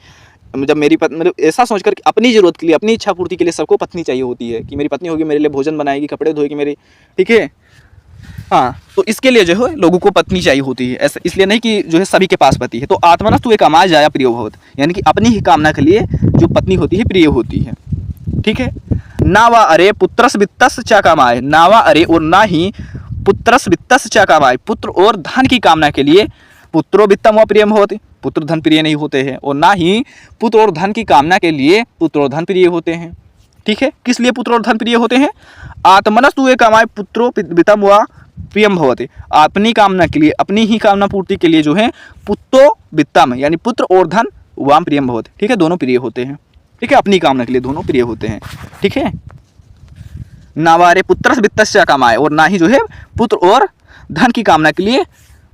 S2: जब मेरी पत्नी मतलब ऐसा सोचकर कि अपनी ज़रूरत के लिए, अपनी इच्छा पूर्ति के लिए सबको पत्नी चाहिए होती है, कि मेरी पत्नी होगी मेरे लिए भोजन बनाएगी, कपड़े धोएगी मेरे, ठीक है। हाँ, तो इसके लिए जो है लोगों को पत्नी चाहिए होती है, ऐसा इसलिए नहीं कि जो है सभी के पास पति है। तो आत्मनस्तु वे कामाय जाया प्रियो भवत, यानी कि अपनी ही कामना के लिए जो पत्नी होती है प्रिय होती है, ठीक है। नावा अरे पुत्रस वित्तस च कामाय, नावा अरे और ना ही पुत्रस वित्तस च कामाय, पुत्र और धन की कामना के लिए पुत्रो वित्तम व प्रियम होते, पुत्र धन प्रिय नहीं होते हैं। और ना ही पुत्र और धन की कामना के लिए पुत्र और धन प्रिय होते हैं, ठीक है। किस लिए पुत्र और धन प्रिय होते हैं, आत्मनस्तु वे कामाय पुत्रो वित्तम व प्रियम भवते, अपनी कामना के लिए, अपनी ही कामना पूर्ति के लिए जो है पुत्रो वित्तम यानी पुत्र और धन वाम प्रियम भवते, ठीक है, दोनों प्रिय होते हैं, ठीक है, अपनी कामना के लिए दोनों प्रिय होते हैं, ठीक है। नावारे पुत्र वित्तस्य कामाय, और ना ही जो है पुत्र और धन की कामना के लिए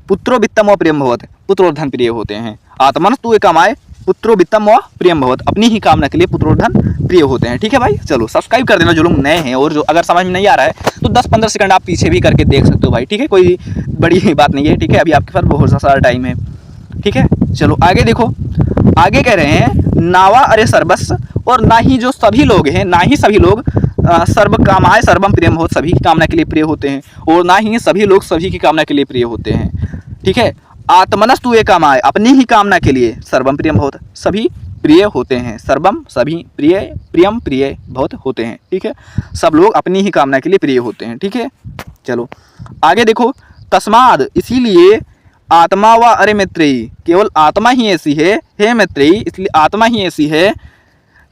S2: पुत्रो वित्तम व प्रियम भवत, पुत्र और धन प्रिय होते हैं। आत्मनस्तु वे कामाय पुत्रो वित्तम व प्रियम भवत, अपनी ही कामना के लिए पुत्र और धन प्रिय होते हैं, ठीक है भाई। चलो सब्सक्राइब कर देना जो लोग नए हैं, और जो अगर समझ में नहीं आ रहा है तो 10-15 सेकंड आप पीछे भी करके देख सकते हो भाई, ठीक है, कोई बड़ी बात नहीं है, ठीक है। अभी आपके पास बहुत सारा टाइम है, ठीक है। चलो आगे देखो, आगे कह रहे हैं नावा अरे सर्वस्व, और ना ही जो सभी लोग हैं, ना ही सभी लोग सर्व कामाय सर्वम प्रियम हो, सभी की कामना के लिए प्रिय होते हैं, और ना ही सभी लोग सभी की कामना के लिए प्रिय होते हैं, ठीक है। आत्मनस्तु वे कामाय, अपनी ही कामना के लिए सर्वम प्रियम बहुत, सभी प्रिय होते हैं, सर्वम सभी, प्रिय प्रियम प्रिय बहुत होते हैं, ठीक है। सब लोग अपनी ही कामना के लिए प्रिय होते हैं, ठीक है। चलो आगे देखो, तस्माद इसीलिए आत्मा व अरे मैत्रेयी, केवल आत्मा ही ऐसी है, हे मैत्रेयी इसलिए आत्मा ही ऐसी है,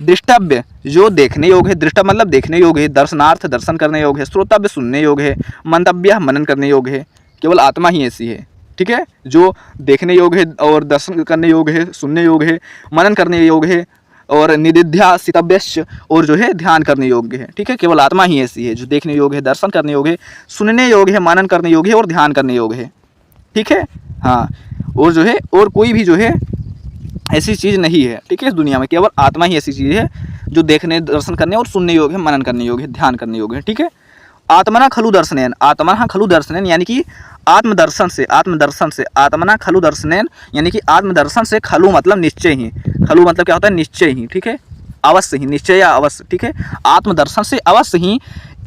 S2: दृष्टव्य जो देखने योग्य है, दृष्ट मतलब देखने योग्य है, दर्शनार्थ दर्शन करने योग्य है, श्रोतव्य सुनने योग्य है, मंतव्य मनन करने योग्य है, केवल आत्मा ही ऐसी है, ठीक है, जो देखने योग्य है और दर्शन करने योग्य है, सुनने योग्य है, मनन करने योग्य है, और निदिध्या सितव्यश्च और जो है ध्यान करने योग्य है, ठीक है। केवल आत्मा ही ऐसी है जो देखने योग्य है, दर्शन करने योग्य है, सुनने योग्य है, मनन करने योग्य है और ध्यान करने योग्य है, ठीक है। हाँ, और जो है और कोई भी जो है ऐसी चीज़ नहीं है, ठीक है, इस दुनिया में केवल आत्मा ही ऐसी चीज़ है जो देखने दर्शन करने और सुनने योग्य है, मनन करने योग्य है, ध्यान करने योग्य है, ठीक है। आत्मना खलु दर्शनेन, आत्मना खलु दर्शनेन यानी कि आत्मदर्शन से, आत्मना खलु दर्शनेन यानी कि आत्मदर्शन से, खलु मतलब निश्चय ही, खलु मतलब क्या होता है निश्चय ही, ठीक है, अवश्य ही, निश्चय या अवश्य, ठीक है। आत्मदर्शन से अवश्य ही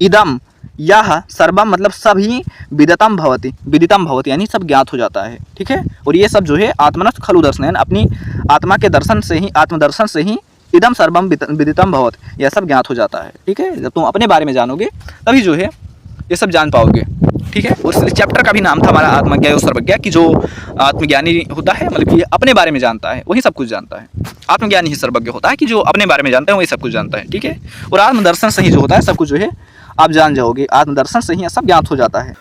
S2: इदम यह सर्वम मतलब सभी विदितम भवति यानी सब ज्ञात हो जाता है, ठीक है। और ये सब जो है आत्मनस्त खलु दर्शनेन, अपनी आत्मा के दर्शन से ही, आत्मदर्शन से ही इदम सर्वम विदितम भवत, यह सब ज्ञात हो जाता है, ठीक है। जब तुम अपने बारे में जानोगे तभी जो है ये सब जान पाओगे, ठीक है। उस चैप्टर का भी नाम था हमारा आत्मज्ञा और सर्वज्ञा, कि जो आत्मज्ञानी होता है मतलब कि अपने बारे में जानता है वही सब कुछ जानता है, आत्मज्ञानी ही सर्वज्ञ होता है कि जो अपने बारे में जानता है वही सब कुछ जानता है, ठीक है। और आत्मदर्शन से ही जो होता है सब कुछ जो है आप जान जाओगे, आत्मदर्शन से ही सब ज्ञात हो जाता है।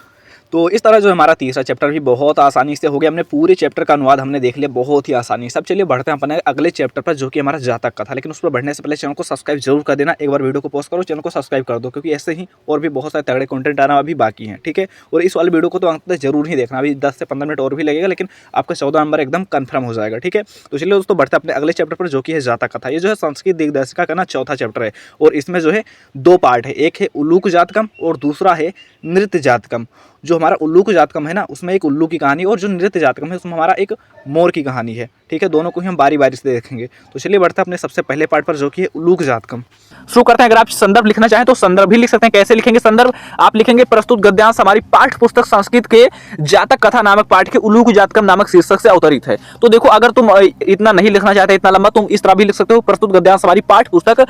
S2: तो इस तरह जो हमारा तीसरा चैप्टर भी बहुत आसानी से हो गया, हमने पूरे चैप्टर का अनुवाद हमने देख लिया बहुत ही आसानी से। अब चलिए बढ़ते हैं अपने अगले चैप्टर पर जो कि हमारा जातक का था, लेकिन उस पर बढ़ने से पहले चैनल को सब्सक्राइब जरूर कर देना, एक बार वीडियो को पॉज करो, चैनल को सब्सक्राइब कर दो, क्योंकि ऐसे ही और भी बहुत सारे तगड़े कंटेंट आना अभी बाकी हैं, ठीक है। और इस वाले वीडियो को तो अंत तक जरूर ही देखना, अभी 10 से 15 मिनट और भी लगेगा, लेकिन आपका 14 नंबर एकदम कन्फर्म हो जाएगा, ठीक है। तो चलिए दोस्तों बढ़ते हैं अपने अगले चैप्टर पर जो कि है जातक कथा। ये जो है संस्कृत दिग्दर्शिका का ना चौथा चैप्टर है, और इसमें जो है 2 पार्ट है, एक है उलूक जातकम और दूसरा है नृत्य जातकम। जो हमारा उल्लू की जातकम है ना, उसमें एक उल्लू की कहानी, और जो नृत्य जातकम है उसमें हमारा एक मोर की कहानी है। ठीक है, दोनों को ही हम बारी बारी से देखेंगे। तो चलिए बढ़ते हैं अपने सबसे पहले पार्ट पर, जो कि है उल्लू की जातकम। शुरू करते हैं। अगर आप संदर्भ लिखना चाहें तो संदर्भ भी लिख सकते हैं। कैसे लिखेंगे संदर्भ? आप लिखेंगे प्रस्तुत गद्यांश हमारी पाठ्य पुस्तक संस्कृत के जातक कथा नामक पाठ के उल्लू की जातकम नामक शीर्षक से अवतरित है। तो देखो, अगर तुम इतना नहीं लिखना चाहते, इतना लंबा, तुम इस तरह भी लिख सकते हो, प्रस्तुत गद्यांश हमारी पाठ्य पुस्तक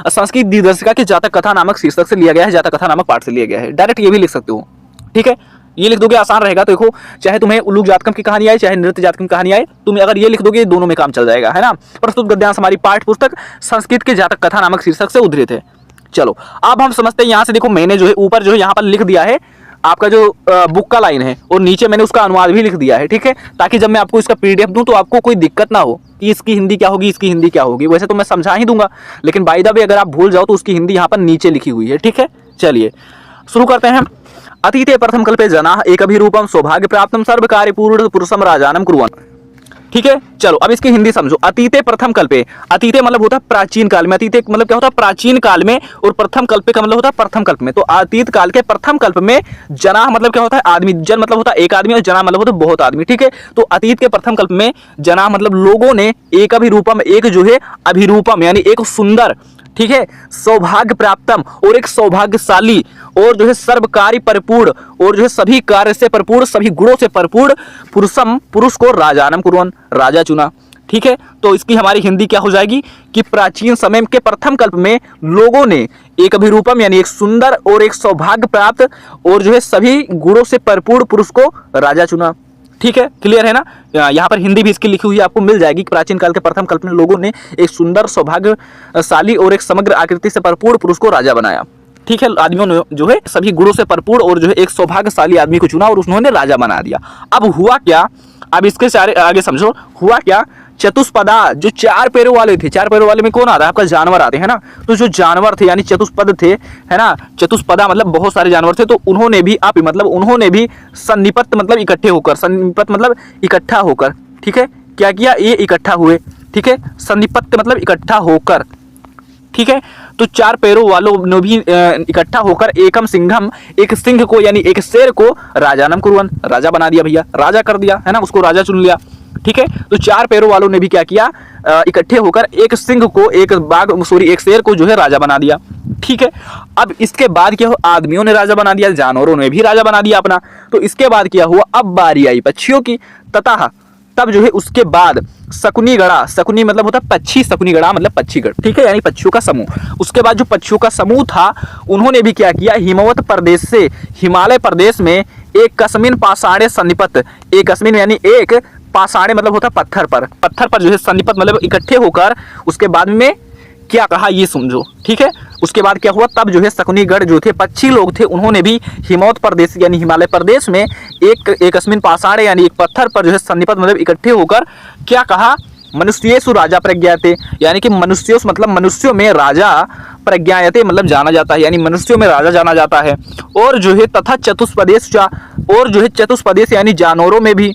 S2: संस्कृत दिग्दर्शिका के जातक कथा नामक शीर्षक से लिया गया है, जातक कथा नामक पाठ से लिया गया है। डायरेक्ट ये भी लिख सकते हो। ठीक है, ये लिख दोगे, आसान रहेगा। तो देखो, चाहे तुम्हें उल्लू जातकम की कहानी आए, चाहे नृत्य जातकम की कहानी आए, तुम अगर ये लिख दोगे, दोनों में काम चल जाएगा, है ना। प्रस्तुत गद्यांश हमारी पाठ्य पुस्तक संस्कृत के जातक कथा नामक शीर्षक से उद्धृत है। चलो अब हम समझते हैं। यहाँ से देखो, मैंने जो है ऊपर जो है यहाँ पर लिख दिया है आपका जो बुक का लाइन है, और नीचे मैंने उसका अनुवाद भी लिख दिया है। ठीक है, ताकि जब मैं आपको इसका पीडीएफ दूं तो आपको कोई दिक्कत ना हो कि इसकी हिंदी क्या होगी, इसकी हिंदी क्या होगी। वैसे तो मैं समझा ही दूंगा, लेकिन बाय द वे अगर आप भूल जाओ तो उसकी हिंदी यहाँ पर नीचे लिखी हुई है। ठीक है, चलिए शुरू करते हैं। अतीते प्रथम कल्पे जनाः एकभिरूपम सौभाग्य प्राप्तम सर्व कार्य पूर्ण पुरुषम राजानम कुर्वन्। ठीक है, चलो अब इसकी हिंदी समझो। अतीते प्रथम कल्पे, अतीते मतलब होता है प्राचीन काल में, अतीते मतलब क्या होता है प्राचीन काल में, और प्रथम कल्पे का मतलब होता है प्रथम कल्प में। तो अतीत काल के प्रथम कल्प में जना मतलब क्या होता है आदमी, जन मतलब होता है एक आदमी, और जना मतलब होता है बहुत आदमी। ठीक है, तो अतीत के प्रथम कल्प में जना मतलब लोगों ने एक अभिरूपम, एक जो है अभिरूपम यानी एक सुंदर, ठीक है, सौभाग्य प्राप्तम और एक सौभाग्यशाली, और जो है सर्वकारी परिपूर्ण, और जो है सभी कार्य से परिपूर्ण, सभी गुणों से परिपूर्ण पुरुषम, पुरुष को राजानम कुर्वन्, राजा चुना। ठीक है, तो इसकी हमारी हिंदी क्या हो जाएगी कि प्राचीन समय के प्रथम कल्प में लोगों ने एक अभिरूपम यानी एक सुंदर और एक सौभाग्य प्राप्त और जो है सभी गुणों से परिपूर्ण पुरुष को राजा चुना। ठीक है, क्लियर है ना। यहाँ पर हिंदी भी इसकी लिखी हुई आपको मिल जाएगी। प्राचीन काल के प्रथम कल्प में लोगों ने एक सुंदर सौभाग्यशाली और एक समग्र आकृति से परिपूर्ण पुरुष को राजा बनाया। ठीक है, आदमियों ने जो है सभी गुणों से परिपूर्ण और जो है एक सौभाग्यशाली आदमी को चुना और उन्होंने राजा बना दिया। अब हुआ क्या, अब इसके सारे आगे समझो। हुआ क्या, चतुष्पदा जो चार पैरों वाले थे, चार पैरों वाले में कौन आता है आपका, जानवर आते हैं ना। तो जो जानवर थे यानी चतुष्पद थे, है ना, चतुष्पदा मतलब बहुत सारे जानवर थे। तो उन्होंने भी आप मतलब उन्होंने भी सन्निपत मतलब इकट्ठे होकर, सन्निपत मतलब इकट्ठा होकर, ठीक है, क्या किया, ये इकट्ठा हुए। ठीक है, सन्निपत मतलब इकट्ठा होकर। ठीक है, तो चार पैरों वालों ने भी इकट्ठा होकर एकम सिंघम, एक सिंह को यानी एक शेर को राजानम कुर्वन्, राजा बना दिया भैया, राजा कर दिया, है ना, उसको राजा चुन लिया। ठीक है, तो चार पैरों वालों ने भी क्या किया, इकट्ठे होकर एक सिंह को, एक शेर को जो है राजा बना दिया। ठीक है, अब इसके बाद क्या हुआ, आदमियों ने राजा बना दिया, जानवरों ने भी राजा बना दिया अपना। तो इसके बाद क्या हुआ, अब बारी आई पक्षियों की। तथा तब जो है उसके बाद शकुनी गड़ा, शकुनी मतलब होता है पक्षी, शकुनी गड़ा मतलब पक्षीगण। ठीक है, यानी पक्षियों का समूह। उसके बाद जो पक्षियों का समूह था उन्होंने भी क्या किया, हिमवत प्रदेश से, हिमालय प्रदेश में एक कस्मिन पाषाणे सन्निपत, एक कस्मिन यानी एक पाषाणे मतलब होता है पत्थर पर, पत्थर पर जो है सन्निपत मतलब इकट्ठे होकर उसके बाद में क्या कहा ये समझो। ठीक है, उसके बाद क्या हुआ, तब जो है शकुनीगढ़ जो थे पक्षी लोग थे उन्होंने भी हिमवत प्रदेश यानी हिमालय प्रदेश में एक अस्मिन पाषाणे यानी एक पत्थर पर जो है सन्निपत मतलब इकट्ठे होकर क्या कहा, मनुष्येषु राजा प्रज्ञाते, यानी कि मनुष्यों मतलब मनुष्यों में राजा प्रज्ञायते मतलब जाना जाता है, यानी मनुष्यों में राजा जाना जाता है। और जो है तथा चतुष्पदेश, और जो है चतुष्पदेश यानी जानवरों में भी,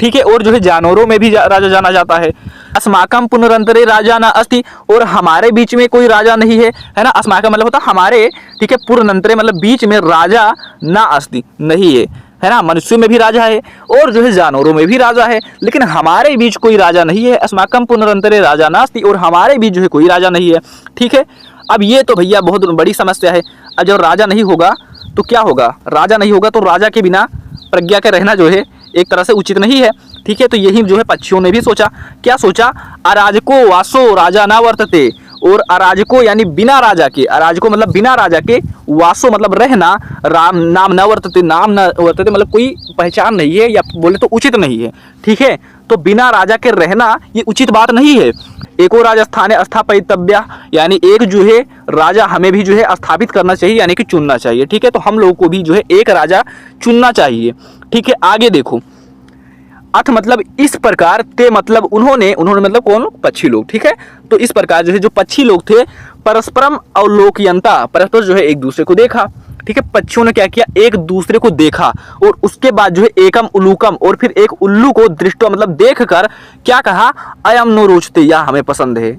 S2: ठीक है, और जो है जानवरों में भी राजा जाना जाता है। अस्माकम पुनरंतरे राजा न अस्ति, और हमारे बीच में कोई राजा नहीं है ना। अस्माकम मतलब होता हमारे, ठीक है, पुनरंतरे मतलब बीच में राजा न अस्ति नहीं है ना। मनुष्यों में भी राजा है और जो है जानवरों में भी राजा है, लेकिन हमारे बीच कोई राजा नहीं है। अस्माकम पुनरंतरे राजा नास्ति, और हमारे बीच जो है कोई राजा नहीं है। ठीक है, अब ये तो भैया बहुत बड़ी समस्या है। अब जब राजा नहीं होगा तो क्या होगा, राजा नहीं होगा तो राजा के बिना प्रज्ञा के रहना जो है एक तरह से उचित नहीं है। ठीक है, तो यही जो है पक्षियों ने भी सोचा, क्या सोचा, अराजको वासो राजा ना वर्तते, और अराजको यानी बिना राजा के, अराजको मतलब बिना राजा के, वासो मतलब रहना, राम नाम न वर्तते, नाम न वर्तते मतलब कोई पहचान नहीं है या बोले तो उचित नहीं है। ठीक है, तो बिना राजा के रहना ये उचित बात नहीं है। एको राजस्थाने स्थापितव्य, यानी एक जो है राजा हमें भी जो है स्थापित करना चाहिए यानी कि चुनना चाहिए। ठीक है, तो हम लोगों को भी जो है एक राजा चुनना चाहिए। ठीक है, आगे देखो, अथ मतलब इस प्रकार, ते मतलब उन्होंने मतलब कौन, पक्षी लोग। ठीक है, तो इस प्रकार जो है जो पक्षी लोग थे परस्परम अवलोकयंता, परस्पर जो है एक दूसरे को देखा। ठीक है, पक्षियों ने क्या किया, एक दूसरे को देखा और उसके बाद जो है एकम उलूकम और फिर एक उल्लू को दृष्टवा मतलब देखकर क्या कहा, अयम नो रोचते, या हमें पसंद है।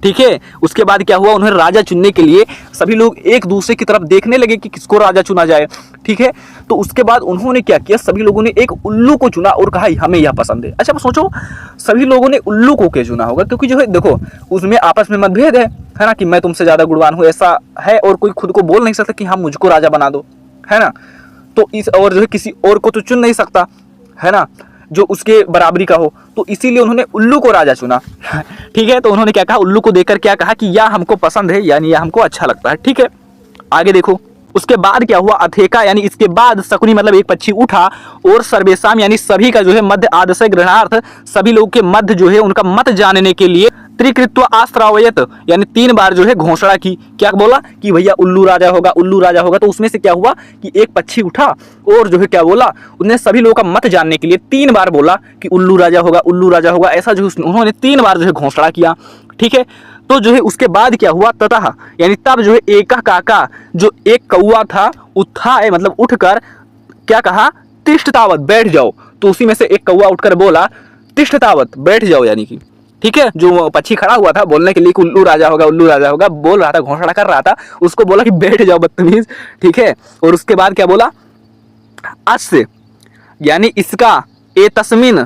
S2: ठीक है, उसके बाद क्या हुआ, उन्हें राजा चुनने के लिए सभी लोग एक दूसरे की तरफ देखने लगे कि किसको राजा चुना जाए। ठीक है, तो उसके बाद उन्होंने क्या किया, सभी लोगों ने एक उल्लू को चुना और कहा हमें यह पसंद है। अच्छा सोचो, सभी लोगों ने उल्लू को क्यों चुना होगा, क्योंकि जो है देखो उसमें आपस में मतभेद है ना, कि मैं तुमसे ज्यादा गुणवान हूं ऐसा है, और कोई खुद को बोल नहीं सकता कि हाँ मुझको राजा बना दो, है ना। तो इस और जो है किसी और को तो चुन नहीं सकता, है ना, जो उसके बराबरी का हो, तो इसीलिए उन्होंने उल्लू को राजा चुना। ठीक है, तो उन्होंने क्या कहा, उल्लू को देखकर क्या कहा कि यह हमको पसंद है, यानी यह हमको अच्छा लगता है। ठीक है, आगे देखो, उसके बाद क्या हुआ, अथेका यानी इसके बाद शकुनी मतलब एक पक्षी उठा और सर्वेशाम यानी सभी का जो है मध्य आदर्श ग्रहणार्थ, सभी लोगों के मध्य जो है उनका मत जानने के लिए त्रिकृत्व आस्त्रावयत यानी 3 बार जो है घोषणा की। क्या बोला कि भैया उल्लू राजा होगा, उल्लू राजा होगा। तो उसमें से क्या हुआ कि एक पक्षी उठा और जो है क्या बोला, उसने सभी लोगों का मत जानने के लिए 3 बार बोला कि उल्लू राजा होगा, उल्लू राजा होगा, ऐसा जो उन्होंने 3 बार जो है घोषणा किया। ठीक है, तो जो है उसके बाद क्या हुआ, ततः यानी तब जो है एक काका जो एक कौआ था उत्थाय मतलब उठकर क्या कहा, तिष्ठतावत बैठ जाओ। तो उसी में से एक कौआ उठकर बोला तिष्ठतावत बैठ जाओ, यानी कि ठीक है, जो पक्षी खड़ा हुआ था बोलने के लिए कि उल्लू राजा होगा, उल्लू राजा होगा, बोल रहा था, घोषणा कर रहा था, उसको बोला कि बैठ जाओ बदतमीज। ठीक है, और उसके बाद क्या बोला, अस्य यानी इसका, ए तस्मिन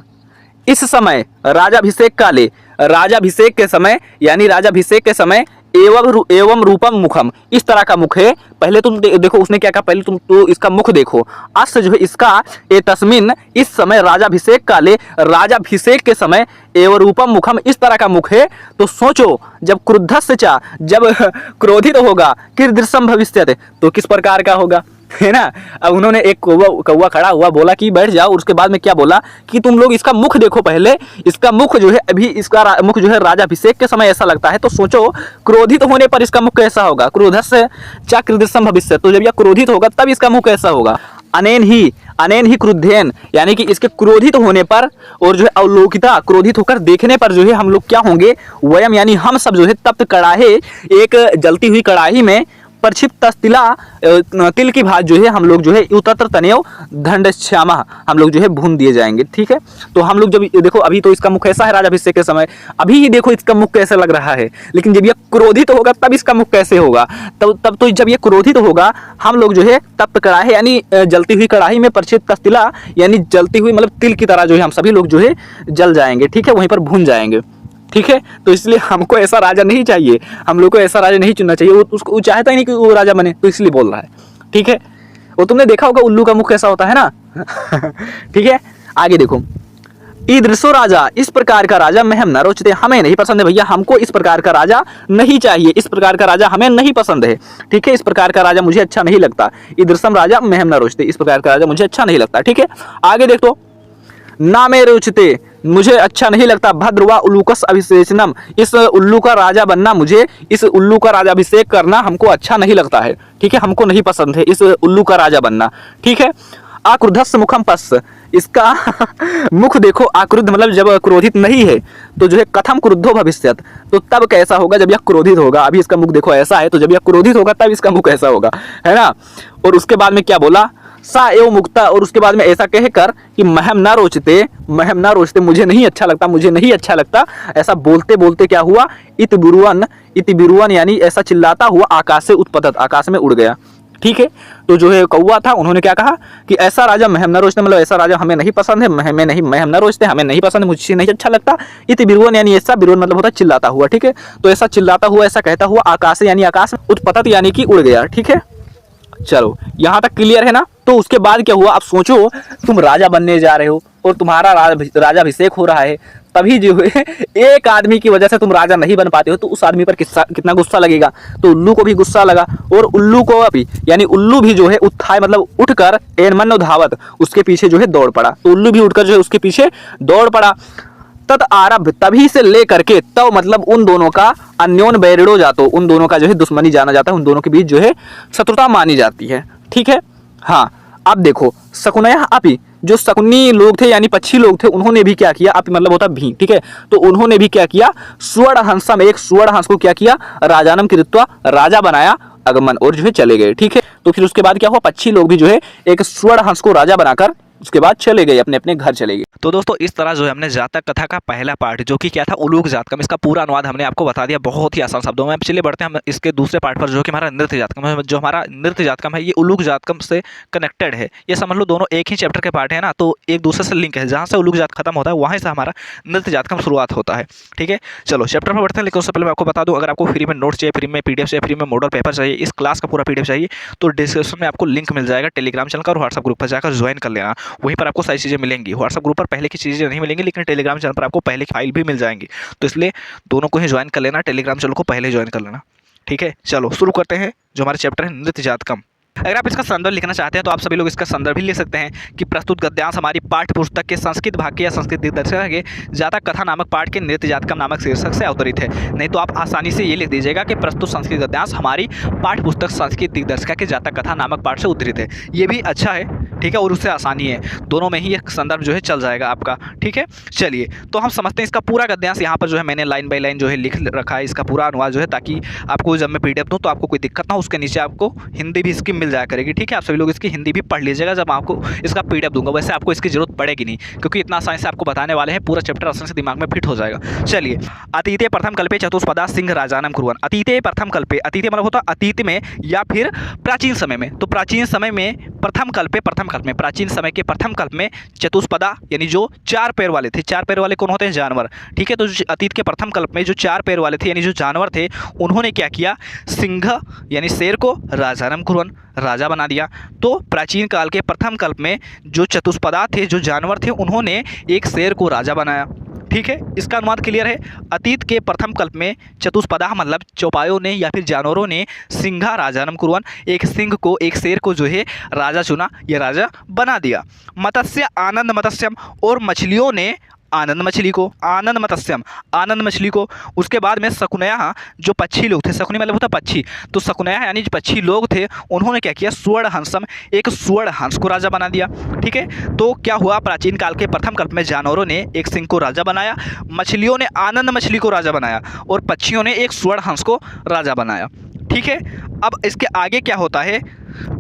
S2: इस समय, राजाभिषेक काले राजाभिषेक के समय यानी राजाभिषेक के समय, एवं रूपम मुखम इस तरह का मुख है। पहले तुम देखो उसने क्या कहा, पहले तुम तो इसका मुख देखो, अस्य जो है इसका, ए तस्मिन इस समय, राजाभिषेक काले राजाभिषेक के समय, एवं रूपम मुखम इस तरह का मुख है। तो सोचो जब क्रुद्धस्य चा जब क्रोधित होगा, कीदृशम भविष्यते तो किस प्रकार का होगा, है ना। अब उन्होंने एक कौवा खड़ा हुआ बोला कि बैठ जाओ, उसके बाद में क्या बोला कि तुम लोग इसका मुख देखो, पहले इसका मुख जो है, अभी इसका मुख जो है राजाभिषेक के समय ऐसा लगता है। तो सोचो क्रोधित होने पर इसका मुख कैसा होगा, क्रोधस्य चा कीदृशम भविष्यते, तो जब यह क्रोधित होगा तब इसका मुख कैसा होगा। अनेन ही क्रुद्धेन यानी कि इसके क्रोधित होने पर और जो है अवलोकिता क्रोधित होकर देखने पर जो है हम लोग क्या होंगे, वयम यानी हम सब जो है तप्त कड़ाहे एक जलती हुई कड़ाही में प्रक्षिप्त तिल की भात जो है हम लोग जो है उतत्र तनेव दंडश्यामा हम लोग जो है भून दिए जाएंगे। ठीक है, तो हम लोग जब देखो अभी तो इसका मुख ऐसा है राजाभिषेक के समय, अभी ही देखो इसका मुख कैसे लग रहा है, लेकिन जब यह क्रोधित होगा तब इसका मुख कैसे होगा, तब तो जब ये क्रोधित होगा हम लोग जो है तप्त कड़ाही यानी जलती हुई कड़ाही में प्रक्षिप्त तिला यानी जलती हुई मतलब तिल की तरह जो है हम सभी लोग जो है जल जाएंगे। ठीक है, वहीं पर भून जाएंगे। ठीक है, तो इसलिए हमको ऐसा राजा नहीं चाहिए, हम लोग को ऐसा राजा नहीं चुनना चाहिए। वो चाहता ही नहीं कि वो राजा बने, तो इसलिए बोल रहा है। ठीक है, वो तुमने देखा होगा उल्लू का मुख कैसा होता है ना। ठीक है, आगे देखो, ईदृशो राजा इस प्रकार का राजा महम न रोचते हमें नहीं पसंद है, भैया हमको इस प्रकार का राजा नहीं चाहिए, इस प्रकार का राजा हमें नहीं पसंद है। ठीक है, इस प्रकार का राजा मुझे अच्छा नहीं लगता, ईदृशम राजा महम न रोचते इस प्रकार का राजा मुझे अच्छा नहीं लगता। ठीक है, आगे देखो, ना में रोचते मुझे अच्छा नहीं लगता, भद्रवा उल्लूकस अभिषेचनम इस उल्लू का राजा बनना, मुझे इस उल्लू का राजा अभिषेक करना हमको अच्छा नहीं लगता है। ठीक है, हमको नहीं पसंद है इस उल्लू का राजा बनना। ठीक है, आक्रुद्धस्य मुखम पस इसका मुख देखो, आक्रुद्ध मतलब जब क्रोधित नहीं है, तो जो है कथम क्रुद्धो भविष्यत तो तब कैसा होगा जब यह क्रोधित होगा। अभी इसका मुख देखो ऐसा है, तो जब यह क्रोधित होगा तब इसका मुख ऐसा होगा, है ना। और उसके बाद में क्या बोला, सा एवं मुक्ता और उसके बाद में ऐसा कहकर कि महम ना रोचते मुझे नहीं अच्छा लगता, मुझे नहीं अच्छा लगता, ऐसा बोलते बोलते क्या हुआ, इति बिरुवन यानी ऐसा चिल्लाता हुआ आकाश से उत्पतत आकाश में उड़ गया। ठीक है, तो जो है कौवा था उन्होंने क्या कहा कि ऐसा राजा महम न रोचते मतलब ऐसा राजा हमें नहीं पसंद है, महम न रोचते हमें नहीं पसंद, मुझे नहीं अच्छा लगता। इति बिरुवन यानी ऐसा, बिरुवन मतलब होता है चिल्लाता हुआ। ठीक है, तो ऐसा चिल्लाता हुआ ऐसा कहता हुआ आकाश यानी आकाश में उत्पतत यानी कि उड़ गया। ठीक है, चलो यहाँ तक क्लियर है ना। तो उसके बाद क्या हुआ, अब सोचो तुम राजा बनने जा रहे हो और तुम्हारा राजाभिषेक हो रहा है, तभी जो है एक आदमी की वजह से तुम राजा नहीं बन पाते हो, तो उस आदमी पर कितना गुस्सा लगेगा। तो उल्लू को भी गुस्सा लगा और उल्लू को अभी यानी उल्लू भी जो है उत्थाय मतलब उठकर एनमन धावत उसके पीछे जो है दौड़ पड़ा। तो उल्लू भी उठकर जो है उसके पीछे दौड़ पड़ा। तद आरभ तभी से लेकर के तब मतलब उन दोनों का अन्योन बैरिडो जातो, उन दोनों का जो है दुश्मनी जाना जाता है, उन दोनों के बीच जो है शत्रुता मानी जाती है। ठीक है, हाँ अब देखो शकुनया अपि जो शकुनी लोग थे यानी पक्षी लोग थे, उन्होंने भी क्या किया, अपि मतलब होता भी। ठीक है, तो उन्होंने भी क्या किया, स्वर्ण हंसम एक स्वर्ण हंस को क्या किया, राजानम कृत्वा राजा बनाया। आगमन और जो है चले गए। ठीक है, तो फिर उसके बाद क्या हुआ, पक्षी लोग भी जो है एक स्वर्ण हंस को राजा बनाकर उसके बाद चले गए, अपने अपने घर चले गए।
S1: तो दोस्तों इस तरह जो है हमने जातक कथा का पहला पार्ट जो कि क्या था उलूक जातकम, इसका पूरा अनुवाद हमने आपको बता दिया बहुत ही आसान शब्दों में। अब चलिए बढ़ते हैं हम इसके दूसरे पार्ट पर जो कि हमारा नृत्य जातकम है। जो हमारा नृत्य जातकम है ये उलूक जातकम से कनेक्टेड है, ये समझ लो दोनों एक ही चैप्टर के पार्ट है ना, तो एक दूसरे से लिंक है। जहाँ से उलूक जात खत्म होता है वहीं से हमारा नृत्य जातकम शुरुआत होता है। ठीक है, चलो चैप्टर पर बढ़ते हैं, लेकिन उससे पहले मैं आपको बता दूँ, अगर आपको फ्री में नोट्स चाहिए, फ्री में PDF चाहिए, फ्री में मॉडल पेपर चाहिए, इस क्लास का पूरा PDF चाहिए, तो डिस्क्रिप्शन में आपको लिंक मिल जाएगा टेलीग्राम चैनल का, और व्हाट्सएप ग्रुप पर जाकर ज्वाइन कर लेना। वहीं पर आपको सारी चीज़ें मिलेंगी। व्हाट्सएप ग्रुप पर पहले की चीज़ें नहीं मिलेंगी, लेकिन टेलीग्राम चैनल पर आपको पहले की फाइल भी मिल जाएंगी, तो इसलिए दोनों को ही ज्वाइन कर लेना, टेलीग्राम चैनल को पहले ज्वाइन कर लेना। ठीक है, चलो शुरू करते हैं जो हमारे चैप्टर है नृत्य जातकम। अगर आप इसका संदर्भ लिखना चाहते हैं तो आप सभी लोग इसका संदर्भ भी लिख सकते हैं कि प्रस्तुत गद्यांश हमारी पाठ्य पुस्तक के संस्कृत भाग के या संस्कृत दिग्दर्शिका के जातक कथा नामक पाठ के नृत्य जातकम नामक शीर्षक से अवतरित है। नहीं तो आप आसानी से ये लिख दीजिएगा कि प्रस्तुत संस्कृत गद्यांश हमारी पाठ्य पुस्तक संस्कृत दिग्दर्शिका के जातक कथा नामक पाठ से उद्धृत है। ये भी अच्छा है, ठीक है, और उससे आसानी है, दोनों में ही एक संदर्भ जो है चल जाएगा आपका। ठीक है, चलिए तो हम समझते हैं इसका पूरा गद्यांश। यहाँ पर जो है मैंने लाइन बाय लाइन जो है लिख रखा है इसका पूरा अनुवाद जो है, ताकि आपको जब मैं PDF दूँ तो आपको कोई दिक्कत ना हो। उसके नीचे आपको हिंदी भी इसकी मिल जाया करेगी। ठीक है, सभी लोग इसकी हिंदी भी पढ़ लीजिएगा जब आपको इसका PDF दूंगा। वैसे आपको इसकी जरूरत पड़ेगी नहीं, क्योंकि इतना आसानी से आपको बताने वाले हैं, पूरा चैप्टर आसानी से दिमाग में फिट हो जाएगा। चलिए, अतीते प्रथम कल्पे चतुष्पदा सिंह राजानम कुर्वन्। अतीते प्रथम कल्पे, अतीते मतलब होता है अतीत में या फिर प्राचीन समय में। तो प्राचीन समय में प्रथम कल्प में, प्राचीन समय के प्रथम कल्प में चतुष्पदा यानी जो 4 पैर वाले थे। 4 पैर वाले कौन होते हैं, जानवर। ठीक है, तो अतीत के प्रथम कल्प में जो 4 पैर वाले थे यानी जो जानवर थे, उन्होंने क्या किया, सिंह यानी शेर को राजानम कुर्वन् राजा बना दिया। तो प्राचीन काल के प्रथम कल्प में जो चतुष्पदा थे, जो जानवर थे, उन्होंने एक शेर को राजा बनाया। ठीक है, इसका अनुवाद क्लियर है। अतीत के प्रथम कल्प में चतुष्पदा मतलब चौपायों ने या फिर जानवरों ने सिंहा राजानम कुर्वन्, एक सिंह को, एक शेर को जो है राजा चुना, यह राजा बना दिया। मत्स्य आनंद मत्स्यम, और मछलियों ने आनंद मछली को, आनंद मत्स्यम आनंद मछली को। उसके बाद में शकुनया जो पक्षी लोग थे, शकुनी मतलब होता पक्षी, तो शकुनया यानी जो पक्षी लोग थे, उन्होंने क्या किया, स्वर्ण हंसम एक स्वर्ण हंस को राजा बना दिया। ठीक है, तो क्या हुआ, प्राचीन काल के प्रथम कल्प में जानवरों ने एक सिंह को राजा बनाया, मछलियों ने आनंद मछली को राजा बनाया, और पक्षियों ने एक स्वर्ण हंस को राजा बनाया। ठीक है, अब इसके आगे क्या होता है,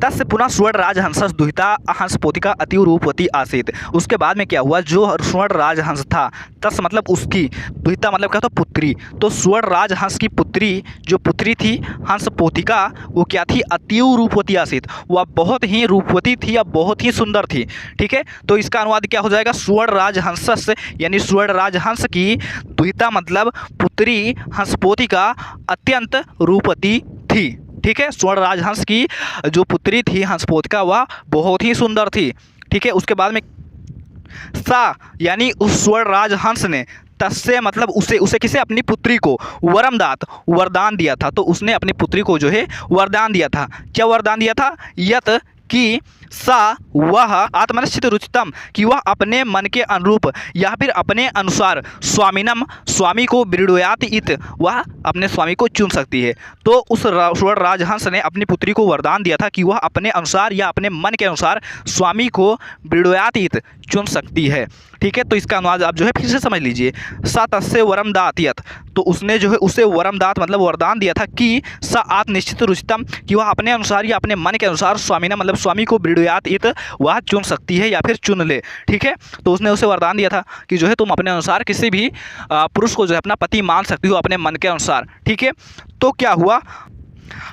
S1: तस्य पुनः स्वर्ण राजहंस दुहिता हंस पोतिका अति रूपवती आसीत। उसके बाद में क्या हुआ, जो स्वर्ण राजहंस था, तस् मतलब उसकी, दुहिता मतलब क्या था, पुत्री। तो स्वर्ण राजहंस की पुत्री, जो पुत्री थी हंस पोतिका, वो क्या थी, अति रूपवती आसीत, वह बहुत ही रूपवती थी या बहुत ही सुंदर थी। ठीक है, तो इसका अनुवाद क्या हो जाएगा, स्वर्ण राजहंस यानी स्वर्ण राजहंस की दुहिता मतलब पुत्री हंसपोतिका अत्यंत रूपवती थी। ठीक है, स्वर्ण राजहंस की जो पुत्री थी हंसपोतिका, वह बहुत ही सुंदर थी। ठीक है, उसके बाद में सा यानी उस स्वर्ण राजहंस ने, तस्से मतलब उसे किसे, अपनी पुत्री को वरमदात वरदान दिया था। तो उसने अपनी पुत्री को जो है वरदान दिया था। क्या वरदान दिया था, यत कि सा वह आत्मनिश्चित रुचितम, कि वह अपने मन के अनुरूप या फिर अपने अनुसार स्वामिनम स्वामी को विरुयात इत, वह अपने स्वामी को चुन सकती है। तो उस स्वर्ण राजहंस ने अपनी पुत्री को वरदान दिया था कि वह अपने अनुसार या अपने मन के अनुसार स्वामी को विरुयात इत चुन सकती है। ठीक है, तो इसका अनुवाद आप जो है फिर से समझ लीजिए, सा तस्से वरमदात यत, तो उसने जो है उसे वरमदात मतलब वरदान दिया था कि सा आत्मनिश्चित रुचितम, कि वह अपने अनुसार या अपने मन के अनुसार स्वामीना मतलब स्वामी को विरुयात इत वह चुन सकती है या फिर चुन ले। ठीक है, तो उसने उसे वरदान दिया था कि जो है तुम अपने अनुसार किसी भी पुरुष को जो है अपना पति मान सकती हो अपने मन के अनुसार। ठीक है, तो क्या हुआ,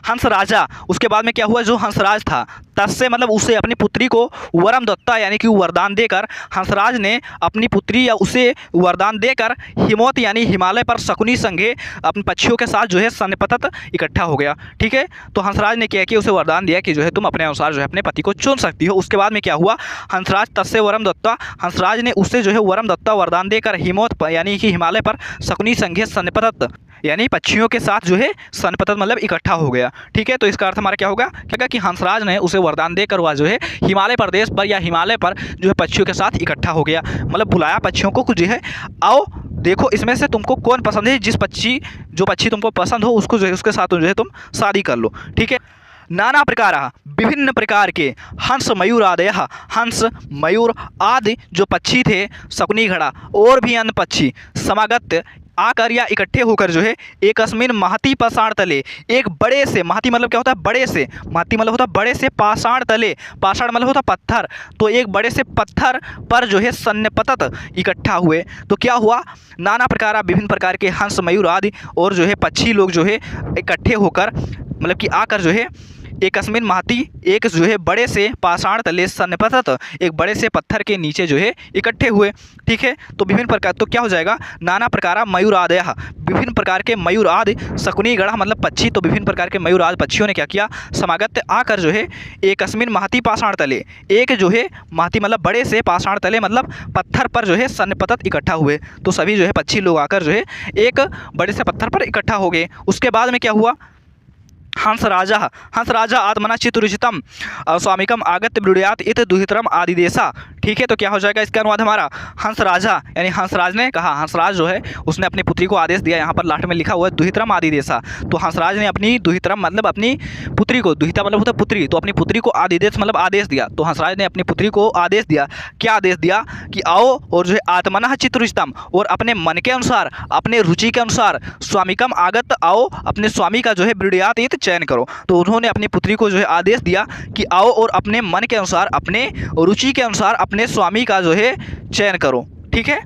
S1: हंस राजा, उसके बाद में क्या हुआ, जो हंसराज था, तस्से मतलब उसे अपनी पुत्री को वरम दत्ता यानी कि वरदान देकर, हंसराज ने अपनी पुत्री या उसे वरदान देकर हिमवत यानी हिमालय पर शकुनी संगे अपने पक्षियों के साथ जो है सन्निपतत इकट्ठा हो गया। ठीक है, तो हंसराज ने क्या किया, उसे वरदान दिया कि जो है तुम अपने अनुसार जो है अपने पति को चुन सकती हो। उसके बाद में क्या हुआ, हंसराज तस्से वरम दत्ता, हंसराज ने उसे जो है वरम दत्ता वरदान देकर हिमवत यानी कि हिमालय पर शकुनी संगे सन्निपतत यानी पक्षियों के साथ जो है सन्निपतत मतलब इकट्ठा हो गया। ठीक है, तो इसका अर्थ हमारा क्या होगा, क्या कि हंसराज ने उसे वरदान देकर वह जो है हिमालय प्रदेश पर या हिमालय पर जो है पक्षियों के साथ इकट्ठा हो गया, मतलब बुलाया पक्षियों को कुछ जो है, आओ देखो इसमें से तुमको कौन पसंद है, जो पक्षी तुमको पसंद हो उसको जो है उसके साथ जो है तुम शादी कर लो। ठीक है, नाना प्रकार विभिन्न प्रकार के हंस मयूर आदय, हंस मयूर आदि जो पक्षी थे, शकुनी घड़ा और भी अन्य पक्षी समागत आकर या इकट्ठे होकर जो है एकस्मिन महती पाषाण तले, एक बड़े से, महती मतलब क्या होता है बड़े से, महती मतलब होता है बड़े से, पाषाण तले, पाषाण मतलब होता है पत्थर, तो एक बड़े से पत्थर पर जो है सन्निपतत इकट्ठा हुए। तो क्या हुआ, नाना प्रकार विभिन्न प्रकार के हंस मयूर आदि और जो है पक्षी लोग जो है इकट्ठे होकर मतलब कि आकर जो है एकस्मिन महती, एक जो है बड़े से पाषाण तले सन्निपतत, एक बड़े से पत्थर के नीचे जो है इकट्ठे हुए। ठीक है, तो विभिन्न प्रकार, तो क्या हो जाएगा, नाना प्रकार मयूर आदय, विभिन्न प्रकार के मयूर आदि, शकुनी गढ़ मतलब पक्षी, तो विभिन्न प्रकार के मयूर आदि पक्षियों ने क्या किया, समागत आकर जो है एकस्मिन महती पाषाण तले, एक जो है महती मतलब बड़े से, पाषाण तले मतलब पत्थर पर जो है सन्निपतत इकट्ठा हुए। तो सभी जो है पक्षी लोग आकर जो है एक बड़े से पत्थर पर इकट्ठा हो गए। उसके बाद में क्या हुआ, हंस राजा आत्मना चित्तरुचितम स्वामिकम आगत्य ब्रूढ़यात इत दुहितरम आदिदेशा। ठीक है, तो क्या हो जाएगा इसका अनुवाद हमारा, हंस राजा यानी हंसराज ने कहा, हंसराज जो है उसने अपनी पुत्री को आदेश दिया, यहाँ पर लास्ट में लिखा हुआ है दुहितरम आदिदेशा, तो हंसराज ने अपनी दुहितरम मतलब अपनी पुत्री को, दुहिता मतलब होता है पुत्री, तो अपनी पुत्री को आदिदेश मतलब आदेश दिया, तो हंसराज ने अपनी पुत्री को आदेश दिया, क्या आदेश दिया कि आओ और जो है आत्मना चित्तरुचितम, और अपने मन के अनुसार, अपने रुचि के अनुसार, स्वामिकम आगत आओ, अपने स्वामी का जो है ब्रूढ़यात इत चयन करो। तो उन्होंने अपनी पुत्री को जो है आदेश दिया कि आओ और अपने मन के अनुसार, अपने रुचि के अनुसार अपने स्वामी का जो है चयन करो। ठीक है,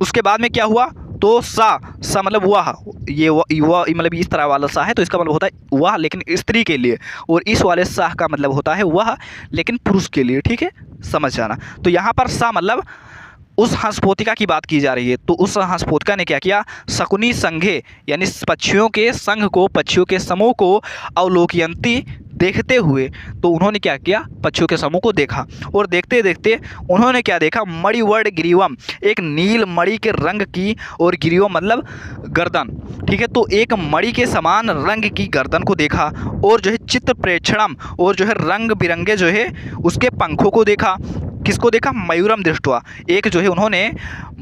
S1: उसके बाद में क्या हुआ, तो सा मतलब वह, ये वह मतलब इस तरह वाला सा है, तो इसका मतलब होता है वह लेकिन स्त्री के लिए, और इस वाले सा का मतलब होता है वह लेकिन पुरुष के लिए। ठीक है, समझ जाना। तो यहाँ पर सा मतलब उस हंसपोतिका की बात की जा रही है, तो उस हंसपोतिका ने क्या किया, शकुनी संघे यानी पक्षियों के संघ को, पक्षियों के समूह को अवलोकयंती देखते हुए, तो उन्होंने क्या किया, पक्षियों के समूह को देखा, और देखते देखते उन्होंने क्या देखा, मणिवर्ण गिरीवम, एक नील मणि के रंग की, और गिरीवम मतलब गर्दन। ठीक है, तो एक मणि के समान रंग की गर्दन को देखा, और जो है चित्र प्रेक्षणम, और जो है रंग बिरंगे जो है उसके पंखों को देखा। किसको देखा, मयूरम दृष्टवा, एक जो है उन्होंने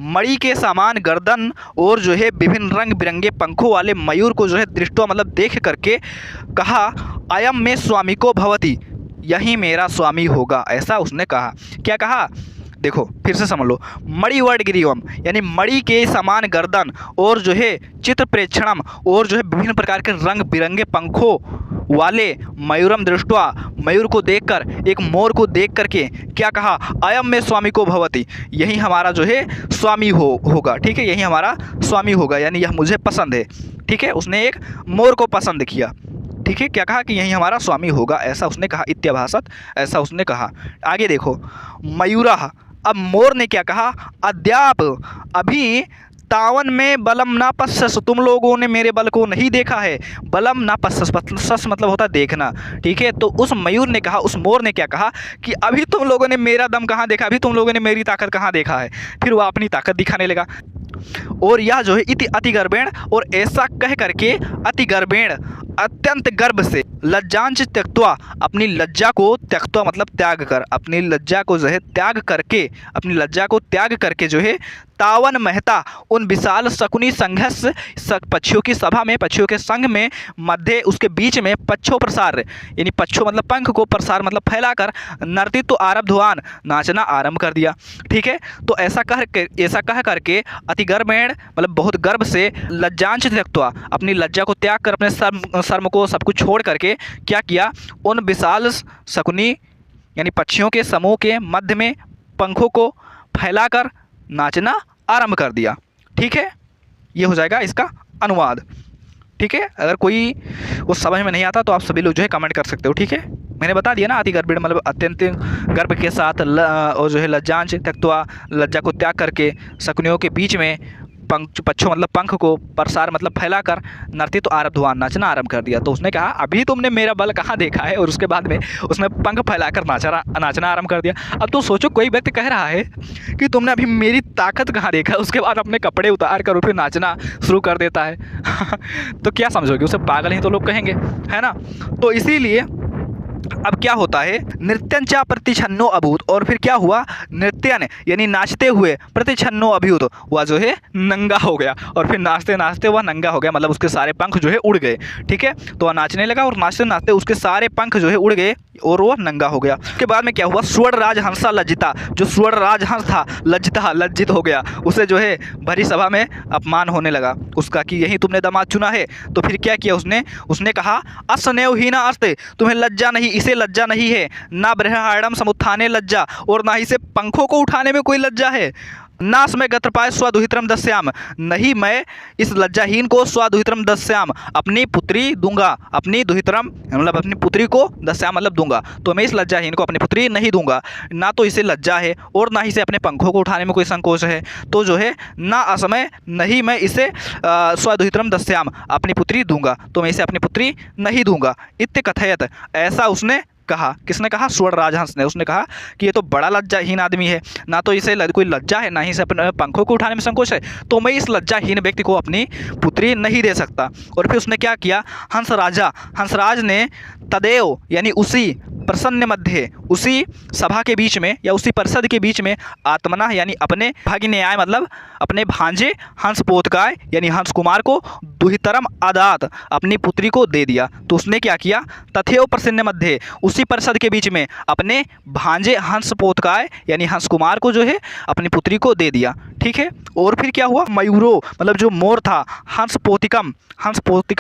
S1: मणि के समान गर्दन और जो है विभिन्न रंग बिरंगे पंखों वाले मयूर को जो है दृष्टवा मतलब देख करके कहा, अयम में स्वामी को भवती, यही मेरा स्वामी होगा, ऐसा उसने कहा। क्या कहा, देखो फिर से समझ लो, मणिवर्ण गिरीवम यानी मणि के समान गर्दन, और जो है चित्र प्रेक्षणम, और जो है विभिन्न प्रकार के रंग बिरंगे पंखों वाले मयूरम दृष्टवा, मयूर को देखकर, एक मोर को देख करके क्या कहा, अयम में स्वामी को भवती, यही हमारा जो है स्वामी होगा। ठीक है, यही हमारा स्वामी होगा, यानी यह मुझे पसंद है। ठीक है, उसने एक मोर को पसंद किया। ठीक है, क्या कहा कि यही हमारा स्वामी होगा, ऐसा उसने कहा, इत्याभासत ऐसा उसने कहा। आगे देखो, मयूरा, अब मोर ने क्या कहा, अद्याप अभी तावन में बलम ना पस्सस, तुम लोगों ने मेरे बल को नहीं देखा है, बलम ना पस्सस, सस मतलब होता है देखना। ठीक है, तो उस मयूर ने कहा, उस मोर ने क्या कहा कि अभी तुम लोगों ने मेरा दम कहाँ देखा, अभी तुम लोगों ने मेरी ताकत कहाँ देखा है। फिर वह अपनी ताकत दिखाने लगा, और यह जो है इति अति गर्भेण, और ऐसा कह करके अति गर्भेण अत्यंत गर्भ से, लज्जांच त्यक्त्वा, अपनी लज्जा को त्यक्त्वा मतलब त्याग कर, अपनी लज्जा को जो है त्याग करके, अपनी लज्जा को त्याग करके जो है तावन महता, उन विशाल शकुनी संघर्ष पक्षियों की सभा में, पक्षियों के संघ में, मध्य उसके बीच में, पक्षों प्रसार यानी पक्षों मतलब पंख को, प्रसार मतलब फैलाकर, नर्तित्व आरब्धवान, नाचना आरंभ कर दिया। ठीक है, तो ऐसा कह करके अति गर्भेण मतलब बहुत गर्भ से, लज्जांच त्यक्त्वा, अपनी लज्जा को त्याग कर, अपने शर्म को सब कुछ छोड़ करके क्या किया, उन विशाल शकुनी यानी पक्षियों के समूह के मध्य में पंखों को फैलाकर नाचना आरंभ कर दिया। ठीक है, ये हो जाएगा इसका अनुवाद। ठीक है, अगर कोई वो समझ में नहीं आता तो आप सभी लोग जो है कमेंट कर सकते हो। ठीक है, मैंने बता दिया ना, अति गर्भिण मतलब अत्यंत गर्भ के साथ, और जो है लज्जांच त्यक्त्वा, लज्जा को त्याग करके, शकुनियों के बीच में, पक्षों मतलब पंख को, प्रसार मतलब फैलाकर, नर्तित्व आरब्धवान, नाचना आरंभ कर दिया। तो उसने कहा अभी तुमने मेरा बल कहाँ देखा है, और उसके बाद में उसने पंख फैलाकर नाचना आरंभ कर दिया। अब तो सोचो, कोई व्यक्ति कह रहा है कि तुमने अभी मेरी ताकत कहाँ देखा, उसके बाद अपने कपड़े उतार कर फिर नाचना शुरू कर देता है तो क्या समझोगे, उसे पागल ही तो लोग कहेंगे, है ना। तो इसीलिए अब क्या होता है, नृत्यंचा प्रतिछन्नो अभूत, और फिर क्या हुआ, नृत्यन यानी नाचते हुए, प्रतिछन्नो अभूत, वह जो है नंगा हो गया, और फिर नाचते नाचते वह नंगा हो गया, मतलब उसके सारे पंख जो है उड़ गए। ठीक है, तो वह नाचने लगा, और नाचते नाचते उसके सारे पंख जो है उड़ गए, और वो नंगा हो गया। उसके बाद में क्या हुआ, स्वर्ण राजहंसा लज्जिता, जो स्वर्ण राजहंस था लज्जित हो गया। उसे जो है भरी सभा में अपमान होने लगा उसका कि यही तुमने दामाद चुना है। तो फिर क्या किया उसने कहा अस्नेवहीना अस्ते, तुम्हें लज्जा नहीं, इसे लज्जा नहीं है, ना बृहदारण्यम समुत्थाने लज्जा, और ना इसे पंखों को उठाने में कोई लज्जा है। नास में गत्रपाय स्वादुहित्रम दस्याम, नहीं मैं इस लज्जाहीन को स्वादुहित्रम दस्याम, अपनी पुत्री दूंगा, अपनी दुहित्रम मतलब अपनी पुत्री को दस्याम मतलब दूंगा। तो मैं इस लज्जाहीन को अपनी पुत्री नहीं दूंगा, ना तो इसे लज्जा है और ना ही इसे अपने पंखों को उठाने में कोई संकोच है। तो जो है ना असमय, नहीं मैं इसे स्वादुहित्रम दस्याम अपनी पुत्री दूंगा, तो मैं इसे अपनी पुत्री नहीं दूंगा। इत्य कथयत, ऐसा उसने कहा। किसने कहा? स्वर्ण राजहंस ने। उसने कहा कि ये तो बड़ा लज्जाहीन आदमी है, ना तो इसे कोई लज्जा है, ना ही इसे अपने पंखों को उठाने में संकोच है, तो मैं इस लज्जाहीन व्यक्ति को अपनी पुत्री नहीं दे सकता। और फिर उसने क्या किया, हंसराज ने तदेव यानी उसी प्रसन्न मध्य, उसी सभा के बीच में या उसी परिषद के बीच में आत्मना यानी अपने भगिन्याय मतलब अपने भांजे हंसपोतकाय यानी हंस कुमार को दुहितरम आदात अपनी पुत्री को दे दिया। तो उसने क्या किया, तथेव प्रसन्न मध्य, उसी परिषद के बीच में अपने भांजे हंसपोतकाय यानी हंस कुमार को जो है अपनी पुत्री को दे दिया। ठीक है। और फिर क्या हुआ, मयूरो मतलब जो मोर था, हंसपोतिकम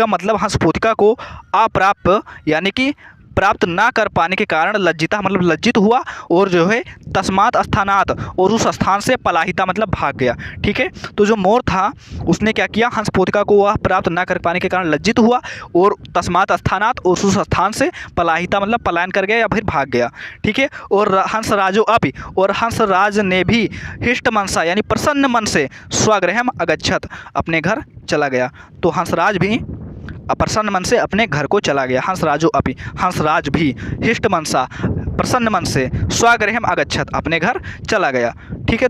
S1: मतलब हंसपोतिका को अप्राप्त यानी कि प्राप्त ना कर पाने के कारण लज्जिता मतलब लज्जित हुआ, और जो है तस्मात स्थानात और उस स्थान से पलाहिता मतलब भाग गया। ठीक है। तो जो मोर था उसने क्या किया, हंसपोतिका को वह प्राप्त ना कर पाने के कारण लज्जित हुआ, और तस्मात स्थानात और उस स्थान से पलाहिता मतलब पलायन कर गया या फिर भाग गया। ठीक है। और हंसराजो अपि, और हंसराज ने भी हिष्ट मनसा यानी प्रसन्न मन से स्वगृहम अगच्छत अपने घर चला गया। तो हंसराज भी प्रसन्न मन से अपने घर को चला गया। हंसराजो अपि, हंसराज भी हिष्ट मनसा प्रसन्न मन से स्वगृहम अगच्छत अपने घर चला गया। ठीक है।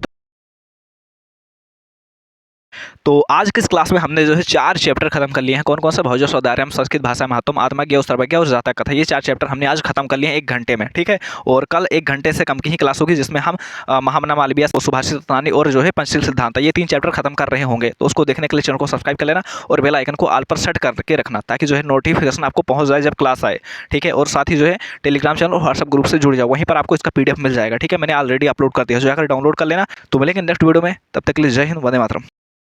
S1: तो आज की इस क्लास में हमने जो है 4 चैप्टर खत्म कर लिए हैं। कौन कौन से? भौजो सौदार्यम, संस्कृत भाषा महत्वम, आत्मज्ञ, सर्वज्ञ और जातक कथा। ये 4 चैप्टर हमने आज खत्म कर लिए हैं 1 घंटे में। ठीक है। और कल 1 घंटे से कम की ही क्लास होगी जिसमें हम महामना मालवीय, सुभाषित तत्वज्ञानी और जो है पंचशील सिद्धांत, ये 3 चैप्टर खत्म कर रहे होंगे। तो उसको देखने के लिए चैनल को सब्सक्राइब कर लेना और बेल आइकन को ऑल पर सेट करके रखना, ताकि जो है नोटिफिकेशन आपको पहुँच जाए जब क्लास आए। ठीक है। और साथ ही जो है टेलीग्राम चैनल और व्हाट्सएप ग्रुप से जुड़ जाओ, वहीं पर आपको इसका PDF मिल जाएगा। ठीक है। मैंने ऑलरेडी अपलोड कर दिया, जाकर डाउनलोड कर लेना। तो मिलेंगे नेक्स्ट वीडियो में, तब तक के लिए जय हिंद, वंदे मातरम।